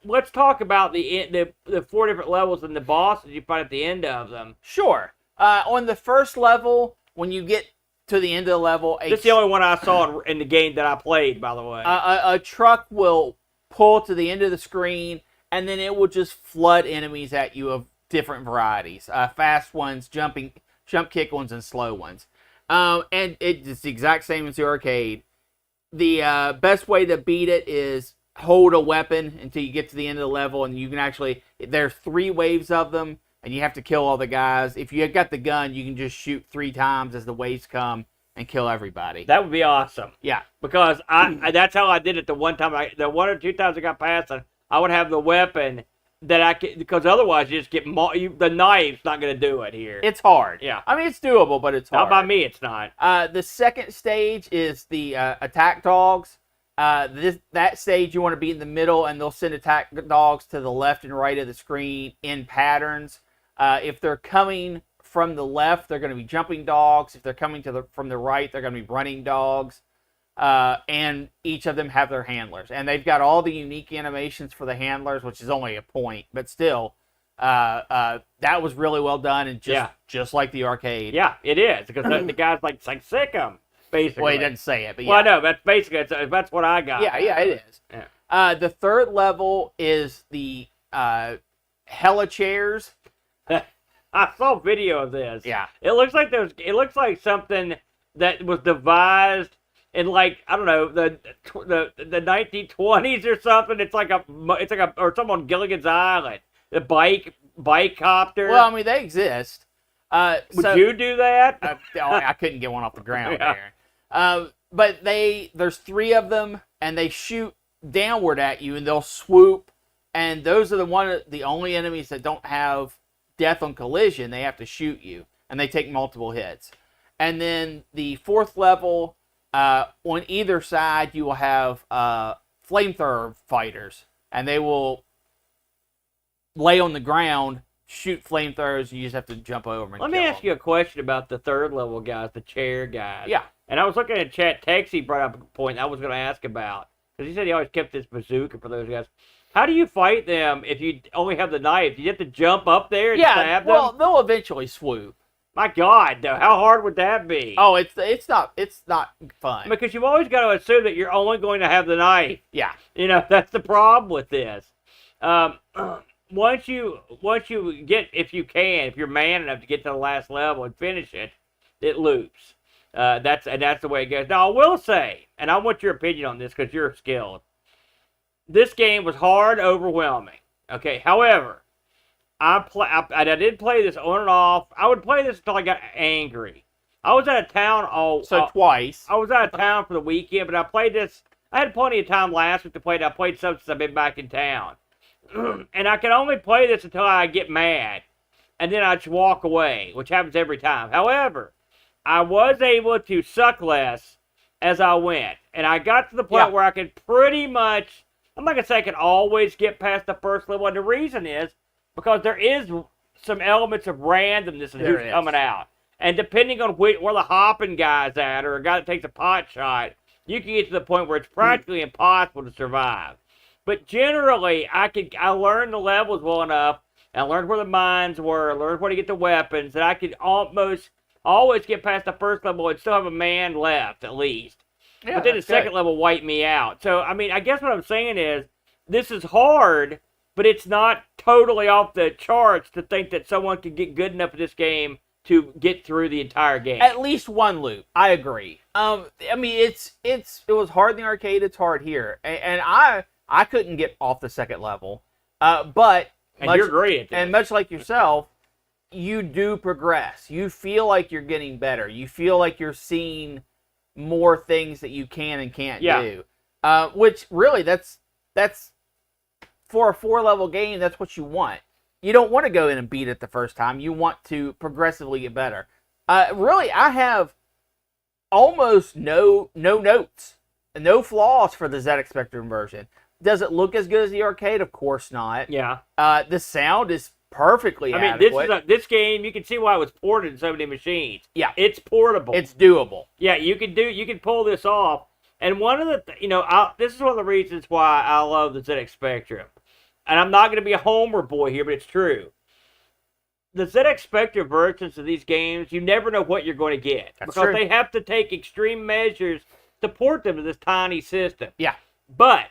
let's talk about the 4 different levels and the bosses you find at the end of them. Sure. On the first level, when you get to the end of the level, this is the only one I saw in the game that I played, by the way. A truck will pull to the end of the screen, and then it will just flood enemies at you of different varieties. Fast ones, jump kick ones, and slow ones. And it's the exact same as the arcade. The best way to beat it is hold a weapon until you get to the end of the level, and you can actually, there's 3 waves of them, and you have to kill all the guys. If you got the gun, you can just shoot 3 times as the waves come and kill everybody. That would be awesome. Yeah. Because that's how I did it the one time. The 1 or 2 times I got past it, I would have the weapon that I could, because otherwise you just get the knife's not going to do it here. It's hard. Yeah. I mean, it's doable, but it's hard. Not by me, it's not. The second stage is the attack dogs. That stage you want to be in the middle, and they'll send attack dogs to the left and right of the screen in patterns. If they're coming from the left, they're going to be jumping dogs. If they're coming from the right, they're going to be running dogs. And each of them have their handlers, and they've got all the unique animations for the handlers, which is only a point, but still, that was really well done, and just like the arcade. Yeah, it is, because the guy's like sick 'em, basically. Well, he doesn't say it, but yeah. Well, I know, that's basically, that's what I got. Yeah, it is. Yeah. The third level is the hella chairs. I saw video of this. Yeah. It looks like something that was devised in, like, I don't know, the 1920s or something. It's like or something on Gilligan's Island. The bike copter. Well, I mean, they exist. Would you do that? I couldn't get one off the ground Yeah. there. But there's 3 of them, and they shoot downward at you, and they'll swoop. And those are the only enemies that don't have death on collision. They have to shoot you, and they take multiple hits. And then the 4th level, on either side, you will have flamethrower fighters, and they will lay on the ground shoot flamethrowers. You just have to jump over and Let me ask you a question about the third level guys, the chair guys. Yeah. And I was looking at chat. Texie brought up a point I was going to ask about. Because he said he always kept this bazooka for those guys. How do you fight them if you only have the knife? You have to jump up there and stab them? Well, they'll eventually swoop. My God, though, how hard would that be? Oh, it's not fun. Because you've always got to assume that you're only going to have the knife. Yeah. That's the problem with this. Once you get, if you're man enough to get to the last level and finish it, it loops. That's the way it goes. Now, I will say, and I want your opinion on this because you're skilled. This game was hard, overwhelming. Okay, however, I did play this on and off. I would play this until I got angry. I was out of town twice. I was out of town for the weekend, but I played this. I had plenty of time last week to play it. I played some since I've been back in town. And I can only play this until I get mad. And then I just walk away, which happens every time. However, I was able to suck less as I went. And I got to the point where I could pretty much, I'm not going to say I can always get past the first level. And the reason is because there is some elements of randomness in who's coming out. And depending on where the hopping guy's at, or a guy that takes a pot shot, you can get to the point where it's practically impossible to survive. But generally, I learned the levels well enough, and I learned where the mines were, I learned where to get the weapons, that I could almost always get past the first level and still have a man left, at least. Yeah, but then the second level wiped me out. So, I mean, I guess what I'm saying is, this is hard, but it's not totally off the charts to think that someone could get good enough at this game to get through the entire game. At least one loop. I agree. I mean, it was hard in the arcade. It's hard here, and I couldn't get off the second level. But you're great at this. And much like yourself, you do progress. You feel like you're getting better. You feel like you're seeing more things that you can and can't do. Which really, that's for a 4-level game. That's what you want. You don't want to go in and beat it the first time. You want to progressively get better. Really, I have almost no notes, no flaws for the ZX Spectrum version. Does it look as good as the arcade? Of course not. Yeah. The sound is perfectly adequate. This game, you can see why it was ported in so many machines. Yeah. It's portable. It's doable. Yeah, you can pull this off. And one of the, this is one of the reasons why I love the ZX Spectrum. And I'm not going to be a homer boy here, but it's true. The ZX Spectrum versions of these games, you never know what you're going to get. That's because true. they have to take extreme measures to port them to this tiny system. Yeah. But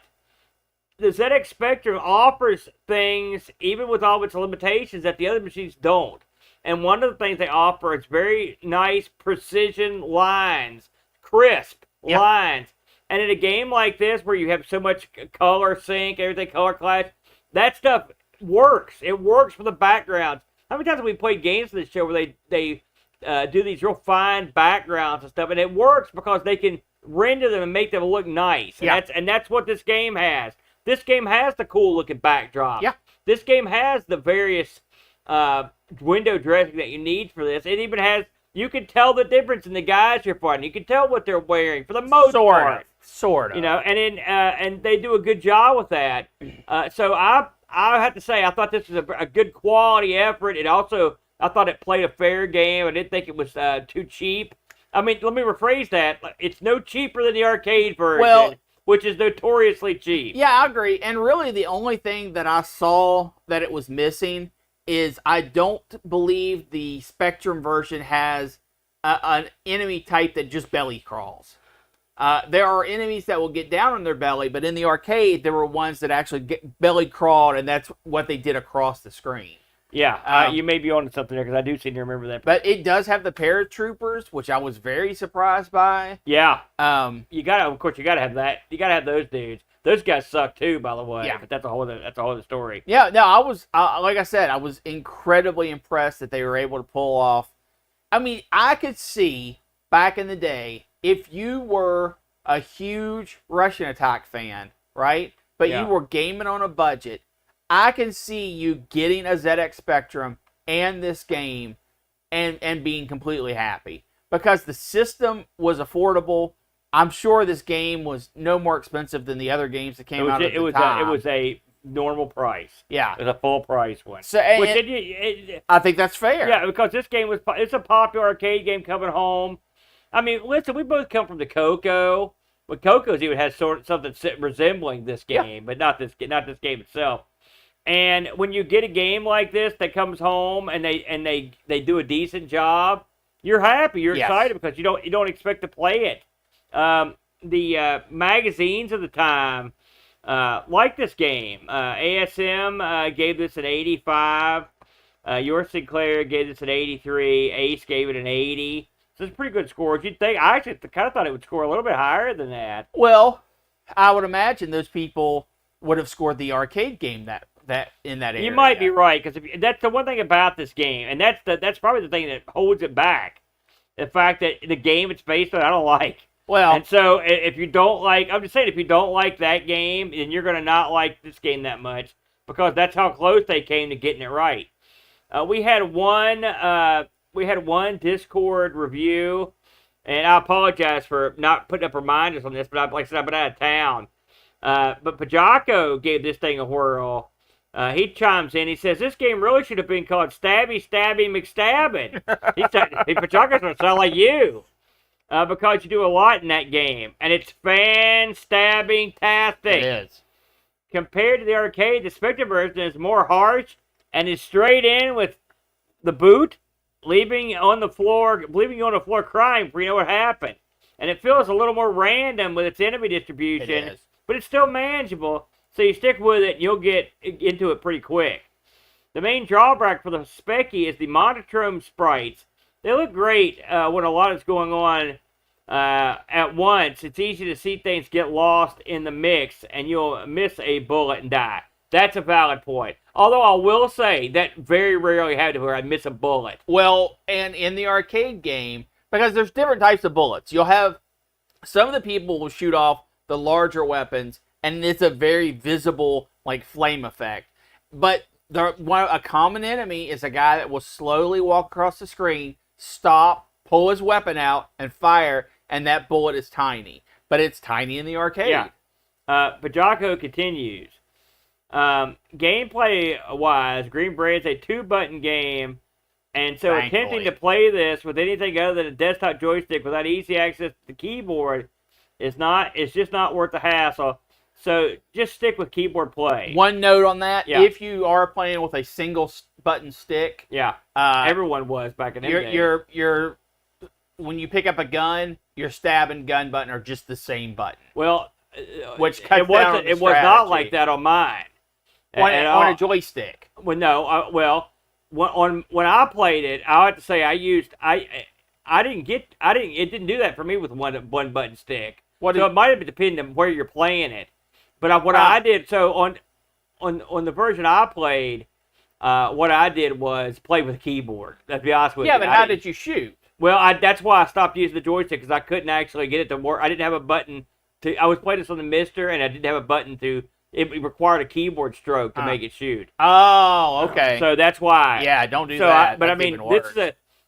the ZX Spectrum offers things, even with all its limitations, that the other machines don't. And one of the things they offer is very nice precision lines, crisp lines. And in a game like this, where you have so much color sync, everything color clash, that stuff works. It works for the backgrounds. How many times have we played games on this show where they do these real fine backgrounds and stuff, and it works because they can render them and make them look nice. And that's what this game has. This game has the cool looking backdrop. Yeah. This game has the various window dressing that you need for this. It even has, you can tell the difference in the guys you're fighting. You can tell what they're wearing for the most part. Sort of. And they do a good job with that. So I have to say, I thought this was a good quality effort. It also, I thought it played a fair game. I didn't think it was too cheap. I mean, let me rephrase that. It's no cheaper than the arcade version, which is notoriously cheap. Yeah, I agree. And really, the only thing that I saw that it was missing is I don't believe the Spectrum version has an enemy type that just belly crawls. There are enemies that will get down on their belly, but in the arcade, there were ones that actually get belly crawled, and that's what they did across the screen. Yeah, you may be on to something there, because I do seem to remember that. But it does have the paratroopers, which I was very surprised by. Yeah. You gotta have that. You gotta have those dudes. Those guys suck too, by the way. Yeah. But that's a whole other story. Yeah, no, I was, like I said, I was incredibly impressed that they were able to pull off. I mean, I could see, back in the day, if you were a huge Russian Attack fan, right? But you were gaming on a budget, I can see you getting a ZX Spectrum and this game and being completely happy. Because the system was affordable. I'm sure this game was no more expensive than the other games that came out at the time. It was a normal price. Yeah. It's a full price one. So, I think that's fair. Yeah, because this game it's a popular arcade game coming home. I mean, listen, we both come from the Coco. But Coco's even has something resembling this game, but not this game itself. And when you get a game like this that comes home and they do a decent job, you're happy, you're excited because you don't expect to play it. The magazines of the time like this game. ASM gave this an 85. Our Sinclair gave this an 83. Ace gave it an 80. So it's pretty good scores. You'd think I actually kind of thought it would score a little bit higher than that. Well, I would imagine those people would have scored the arcade game that in that area. You might be right because that's the one thing about this game, and that's probably the thing that holds it back. The fact that the game it's based on, I don't like. Well, and so if you don't like, I'm just saying, if you don't like that game, then you're gonna not like this game that much because that's how close they came to getting it right. We had one Discord review, and I apologize for not putting up reminders on this, but like I said, I've been out of town. But Pajako gave this thing a whirl. He chimes in. He says, this game really should have been called Stabby, Stabby, McStabbin'. Pajako's going to sound like you. Because you do a lot in that game. And it's fan-stabbing-tastic. It is. Compared to the arcade, the Spectre version is more harsh and is straight in with the boot, leaving you on the floor crying before you know what happened. And it feels a little more random with its enemy distribution. It is. But it's still manageable, so you stick with it and you'll get into it pretty quick. The main drawback for the Specky is the monochrome sprites. They look great when a lot is going on at once. It's easy to see things get lost in the mix, and you'll miss a bullet and die. That's a valid point. Although I will say that very rarely happened where I miss a bullet. Well, and in the arcade game, because there's different types of bullets. You'll have some of the people will shoot off the larger weapons, and it's a very visible like flame effect. But a common enemy is a guy that will slowly walk across the screen, stop, pull his weapon out, and fire, and that bullet is tiny. But it's tiny in the arcade. Yeah. Pajako continues. Gameplay-wise, Green Beret is a 2-button game, and so attempting to play this with anything other than a desktop joystick without easy access to the keyboard it's just not worth the hassle. So just stick with keyboard play. One note on that: if you are playing with a single button stick, everyone was back in the day. You're when you pick up a gun, your stab and gun button are just the same button. Well, which cuts down on the it was not like that on mine. On a joystick. Well, no. When I played it, I have to say it didn't do that for me with one button stick. It might have depended on where you're playing it. But I did, so on the version I played, what I did was play with a keyboard. To be honest with you. Yeah, but how did you shoot? Well, that's why I stopped using the joystick, because I couldn't actually get it to work. I didn't have a button I was playing this on the Mister, and I didn't have a button it required a keyboard stroke to make it shoot. Oh, okay. So that's why. Yeah, don't do that.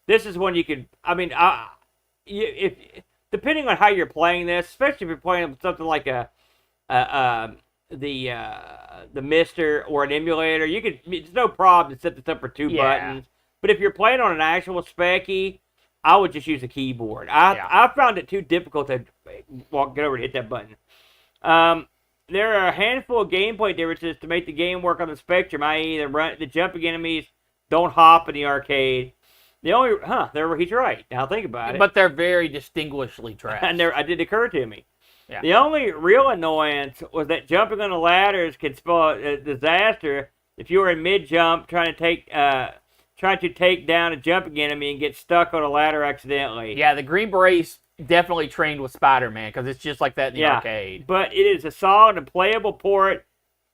This is when you could. I mean, if depending on how you're playing this, especially if you're playing something like the Mister or an emulator, it's no problem to set this up for 2 buttons. But if you're playing on an actual Specky, I would just use a keyboard. I found it too difficult to get over and hit that button. There are a handful of gameplay differences to make the game work on the Spectrum, i.e. the jumping enemies don't hop in the arcade. He's right. Now think about it. But they're very distinguishedly dressed. And it did occur to me. Yeah. The only real annoyance was that jumping on the ladders could spell a disaster if you were in mid-jump trying to take down a jumping enemy and get stuck on a ladder accidentally. Yeah, the Green Berets definitely trained with Spider-Man, because it's just like that in the arcade. But it is a solid and playable port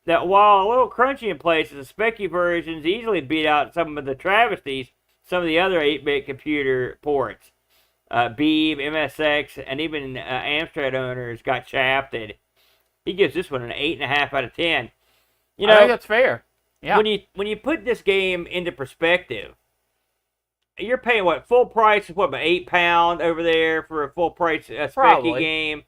that, while a little crunchy in places, the Specky versions easily beat out some of the travesties some of the other 8-bit computer ports. Beeb, MSX, and even Amstrad owners got shafted. He gives this one an 8.5 out of 10. I think that's fair. Yeah. When you put this game into perspective, you're paying full price is about £8 over there for a full price Specky game.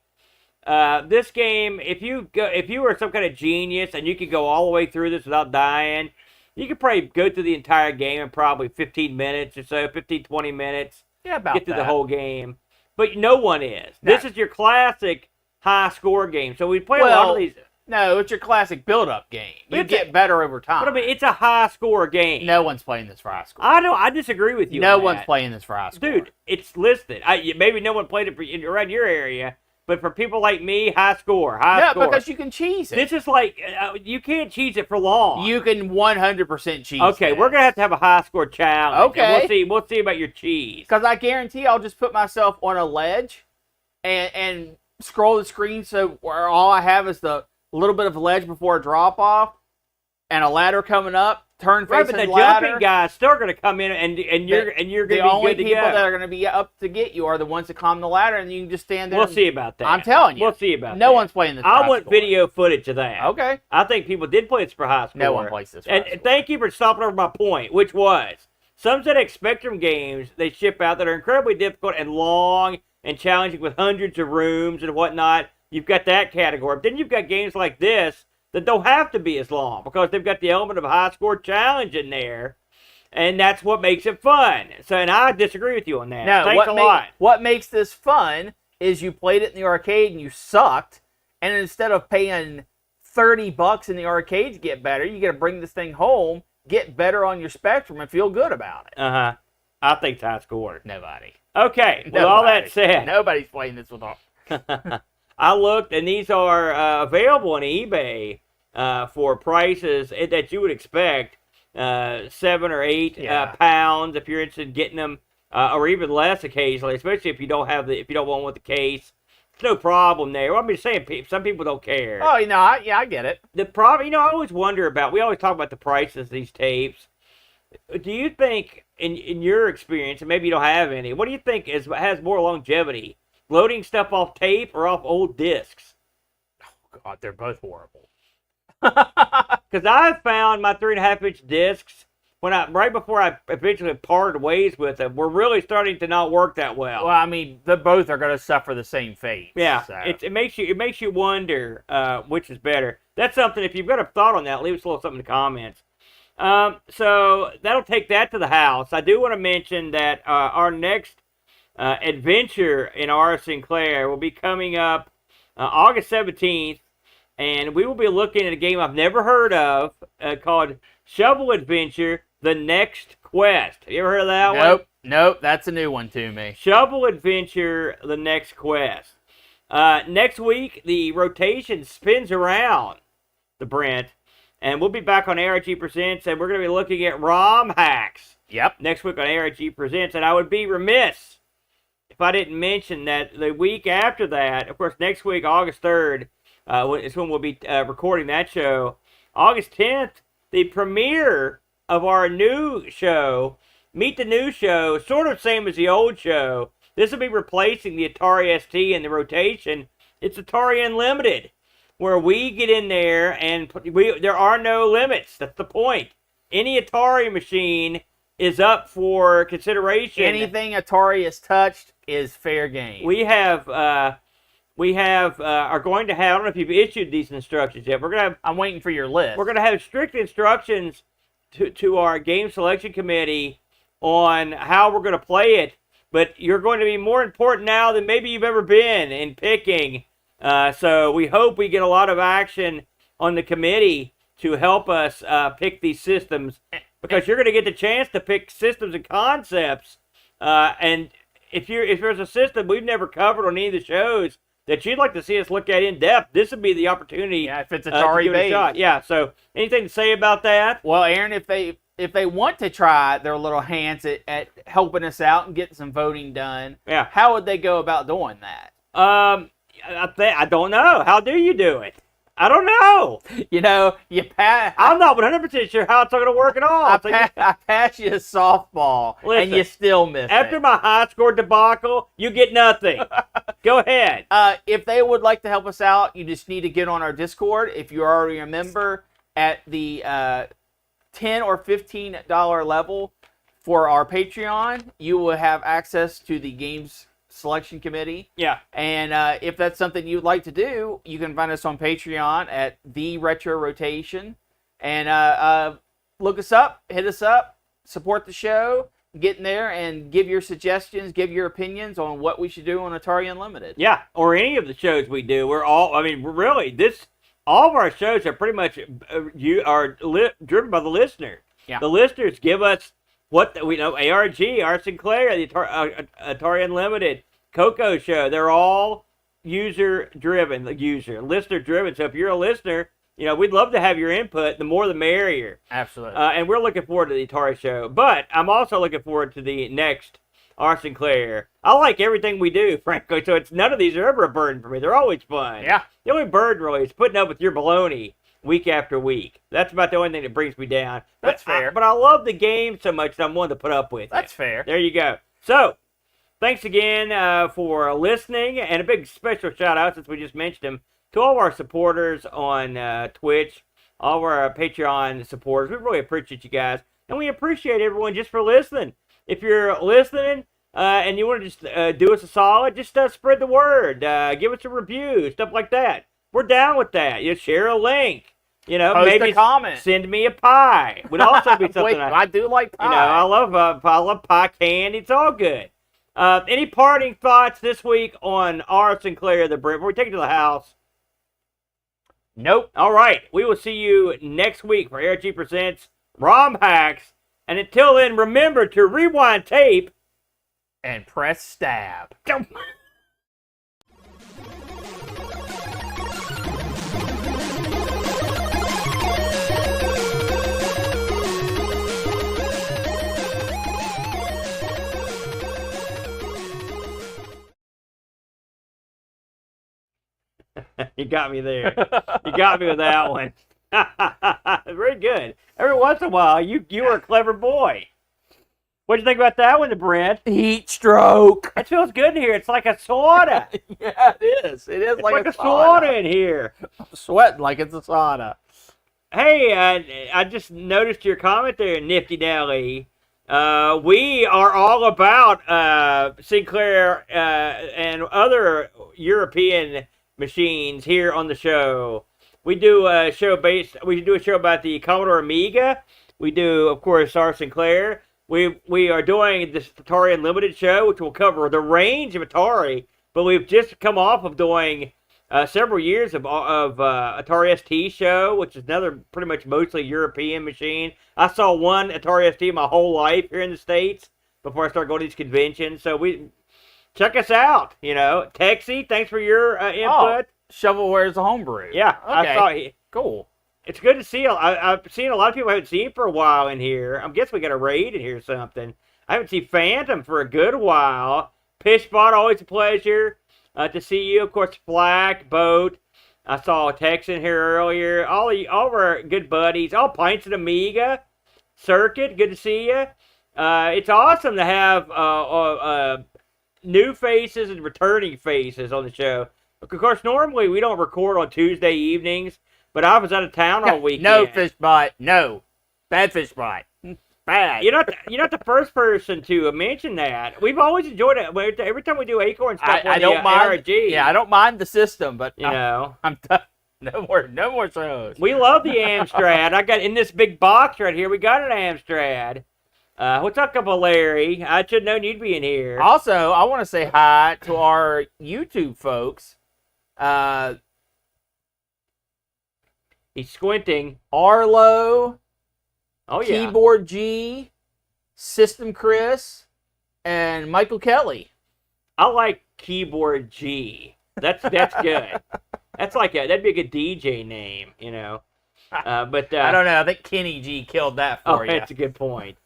This game, if you were some kind of genius and you could go all the way through this without dying, you could probably go through the entire game in probably 15 minutes or so, 15, 20 minutes. Yeah, about get through that. the whole game. But no one is. No. This is your classic high score game. So we play a lot of these. No, it's your classic build-up game. You get better over time. But I mean, it's a high score game. No one's playing this for high score. I know. I disagree with you. No on one's that. playing this for high score. Dude, it's listed. Maybe no one played it around your area. But for people like me, high score. No, because you can cheese it. This is like, you can't cheese it for long. You can 100% cheese Okay, this. we're going to have a high score challenge. Okay. And we'll see about your cheese. Because I guarantee I'll just put myself on a ledge and scroll the screen so where all I have is the little bit of ledge before a drop-off and a ladder coming up. Turn facing but the ladder. jumping guy's still going to come in and you're going to be good to go. The only people that are going to be up to get you are the ones that climb the ladder, and you can just stand there. We'll see about that. I'm telling you. We'll see about that. No one's playing this. I want video footage of that. Okay. I think people did play this for high score. No one plays this for high score. And thank you for stopping over my point, which was some ZX Spectrum games they ship out that are incredibly difficult and long and challenging with hundreds of rooms and whatnot. You've got that category. But then you've got games like this that don't have to be as long because they've got the element of a high score challenge in there, and that's what makes it fun. So, and I disagree with you on that. No, Thanks a lot. What makes this fun is you played it in the arcade and you sucked, and instead of paying $30 in the arcade to get better, you got to bring this thing home, get better on your Spectrum, and feel good about it. Uh-huh. I think it's high score. Nobody. Okay, with all that said. Nobody's playing this with all. I looked, and these are available on eBay for prices that you would expect, $7 or $8 pounds if you're interested in getting them, or even less occasionally, especially if you don't want one with the case. It's no problem there. Well, I'm just saying, some people don't care. Oh, you know, I get it. The problem, I always wonder about. We always talk about the prices of these tapes. Do you think, in your experience, and maybe you don't have any, what do you think has more longevity? Loading stuff off tape or off old discs? Oh, God, they're both horrible. Because I found my 3.5-inch discs, right before I eventually parted ways with them, were really starting to not work that well. Well, I mean, both are going to suffer the same fate. Yeah, so. it makes you wonder which is better. That's something, if you've got a thought on that, leave us a little something in the comments. So that'll take that to the house. I do want to mention that our next adventure in Our Sinclair will be coming up August 17th, and we will be looking at a game I've never heard of called Shovel Adventure: The Next Quest. Have you ever heard of that one? Nope, that's a new one to me. Shovel Adventure: The Next Quest. Next week, the rotation spins around the BRENT, and we'll be back on ARG Presents, and we're going to be looking at ROM hacks. Yep. Next week on ARG Presents, and I would be remiss if I didn't mention that the week after that, of course, next week, August 3rd, is when we'll be recording that show. August 10th, the premiere of our new show, Meet the New Show, sort of same as the old show. This will be replacing the Atari ST in the rotation. It's Atari Unlimited, where we get in there and there are no limits. That's the point. Any Atari machine is up for consideration. Anything Atari has touched is fair game. We are going to have, I don't know if you've issued these instructions yet. I'm waiting for your list. We're going to have strict instructions to our game selection committee on how we're going to play it. But you're going to be more important now than maybe you've ever been in picking. So we hope we get a lot of action on the committee to help us pick these systems, because you're going to get the chance to pick systems and concepts. And if there's a system we've never covered on any of the shows that you'd like to see us look at in depth, this would be the opportunity. Yeah, if it's Atari based. Yeah. So anything to say about that? Well, Aaron, if they want to try their little hands at helping us out and getting some voting done, how would they go about doing that? I don't know. How do you do it? I don't know. I'm not 100% sure how it's going to work at all. I pass you a softball, and you still miss After it. my high score debacle, you get nothing. Go ahead. If they would like to help us out, you just need to get on our Discord. If you're already a member at the $10 or $15 level for our Patreon, you will have access to the games selection committee. Yeah. And if that's something you'd like to do, you can find us on Patreon at The Retro Rotation. And look us up, hit us up, support the show, get in there and give your suggestions, give your opinions on what we should do on Atari Unlimited. Yeah, or any of the shows we do. All of our shows are pretty much driven by the listener. Yeah. The listeners give us what we know, ARG, Our Sinclair, the Atari Unlimited, Coco Show. They're all user-driven, listener-driven. So if you're a listener, we'd love to have your input. The more the merrier. Absolutely. And we're looking forward to the Atari show. But I'm also looking forward to the next Our Sinclair. I like everything we do, frankly. So none of these are ever a burden for me. They're always fun. Yeah. The only burden really is putting up with your baloney week after week. That's about the only thing that brings me down. That's fair. But I love the game so much that I'm willing to put up with. That's fair. There you go. So, thanks again for listening. And a big special shout out, since we just mentioned them, to all of our supporters on Twitch, all of our Patreon supporters. We really appreciate you guys. And we appreciate everyone just for listening. If you're listening and you want to just do us a solid, just spread the word. Give us a review, stuff like that. We're down with that. You share a link. Post maybe a comment. Send me a pie. Would also be something. Wait, I do like pie. I love pie candy. It's all good. Any parting thoughts this week on Our Sinclair, the Brent, before we take it to the house? Nope. All right. We will see you next week for ARG Presents ROM Hacks. And until then, remember to rewind tape and press stab. You got me there. You got me with that one. Very good. Every once in a while, you were a clever boy. What'd you think about that one, Brent? Heat stroke. It feels good in here. It's like a sauna. Yeah, it is. It is like a sauna in here. I'm sweating like it's a sauna. Hey, I just noticed your comment there, Nifty Nelly. We are all about Sinclair and other European machines here on the show. We do a show about the Commodore Amiga. We do, of course, Our Sinclair. We are doing this Atari Unlimited show, which will cover the range of Atari. But we've just come off of doing several years of Atari ST show, which is another pretty much mostly European machine. I saw one Atari ST my whole life here in the States before I started going to these conventions. So check us out. Texie, thanks for your input. Shovelware's a homebrew. Yeah, okay. Cool. It's good to see. I've seen a lot of people I haven't seen for a while in here. I guess we got a raid in here or something. I haven't seen Phantom for a good while. Pishbot, always a pleasure to see you. Of course, Flack, Boat. I saw Tex in here earlier. All of our good buddies. All Pints and Amiga. Circuit, good to see you. It's awesome to have new faces and returning faces on the show. Of course, normally we don't record on Tuesday evenings, but I was out of town all weekend. No, Fishbot. No. Bad Fishbot. Bad. You're not the first person to mention that. We've always enjoyed it. Every time we do Acorn stuff I don't mind. ARG. Yeah, I don't mind the system, but I'm no more shows. We love the Amstrad. I got in this big box right here. We got an Amstrad. What's up, Larry? I should have known you'd be in here. Also, I want to say hi to our YouTube folks. He's squinting. Arlo. Oh, yeah. Keyboard G. System Chris. And Michael Kelly. I like Keyboard G. That's good. That'd be a good DJ name, But I don't know. I think Kenny G killed that for you. That's a good point.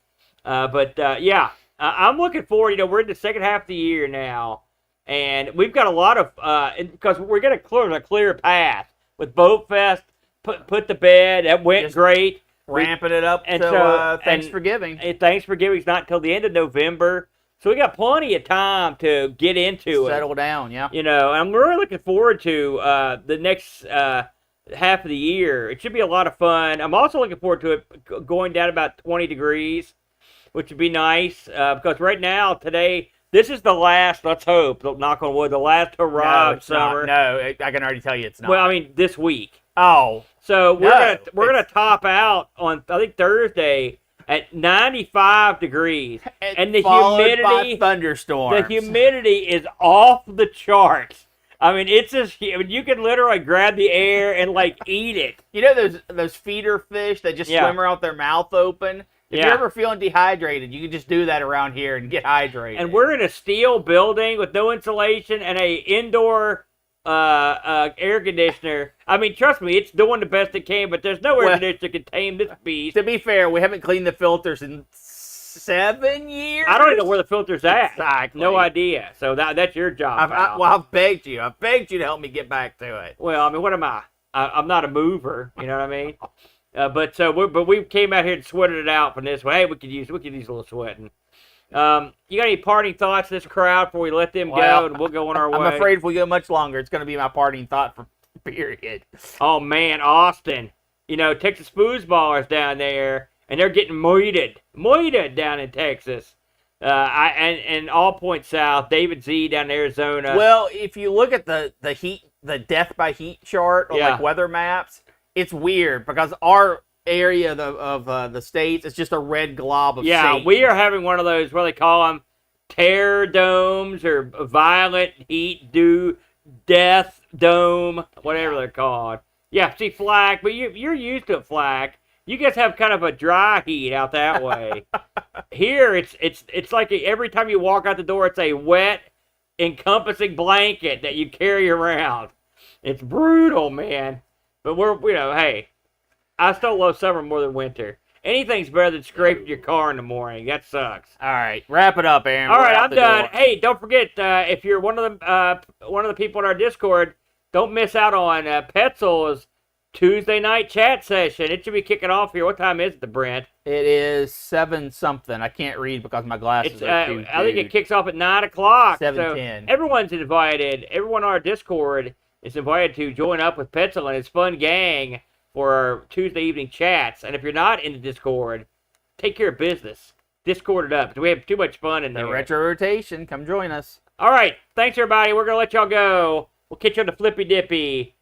Yeah, I'm looking forward. We're in the second half of the year now, and we've got a lot of because we're going to clear a clear path with Boat Fest. Put to bed. That went just great. Ramping it up until Thanksgiving. Thanksgiving's not until the end of November, so we got plenty of time to get into it. Settle down, yeah. I'm really looking forward to the next half of the year. It should be a lot of fun. I'm also looking forward to it going down about 20 degrees, which would be nice because right now, today, This is the last, let's hope, knock on wood, the last hurrah No, of it's summer. not. No, I can already tell you it's not. Well, I mean, this week. Oh. So we're No, gonna top out on, I think, Thursday at 95 degrees, and the followed humidity, by thunderstorms. the humidity is off the charts. I mean, it's just, I mean, you can literally grab the air and like eat it. You know those feeder fish that just swim around with their mouth open? If you're ever feeling dehydrated, you can just do that around here and get hydrated. And we're in a steel building with no insulation and a indoor air conditioner. I mean, trust me, it's doing the best it can, but there's no air conditioner to tame this beast. To be fair, we haven't cleaned the filters in 7 years. I don't even know where the filter's at. Exactly. No idea. So that's your job. I've begged you. I've begged you to help me get back to it. Well, I mean, what am I? I'm not a mover. You know what I mean? But we came out here and sweated it out from this one. Hey, we could use a little sweating. You got any parting thoughts to this crowd before we let them go and we'll go on our way? I'm afraid if we go much longer, it's going to be my parting thought for period. Oh man, Austin. You know, Texas foosballers down there, and they're getting moited down in Texas. And all points south. David Z down in Arizona. Well, if you look at the heat, the death by heat chart or like weather maps, it's weird because our area of the states is just a red glob of Satan. We are having one of those, what do they call them, terror domes or violent heat death dome, whatever they're called. Yeah, see, Flack, but you're used to it, Flack. You guys have kind of a dry heat out that way. Here, it's like every time you walk out the door, it's a wet, encompassing blanket that you carry around. It's brutal, man. But hey, I still love summer more than winter. Anything's better than scraping your car in the morning. That sucks. All right, wrap it up, Aaron. All right, I'm done. Hey, don't forget, if you're one of the people in our Discord, don't miss out on Petzel's Tuesday night chat session. It should be kicking off here. What time is it, Brent? It is 7 something. I can't read because my glasses are too I think it kicks off at 9 o'clock. 7:10. So everyone's invited. Everyone on our Discord is invited to join up with Petzel and his fun gang for our Tuesday evening chats. And if you're not in the Discord, take care of business. Discord it up. We have too much fun in there. The retro rotation. Come join us. All right. Thanks, everybody. We're going to let y'all go. We'll catch you on the Flippy Dippy.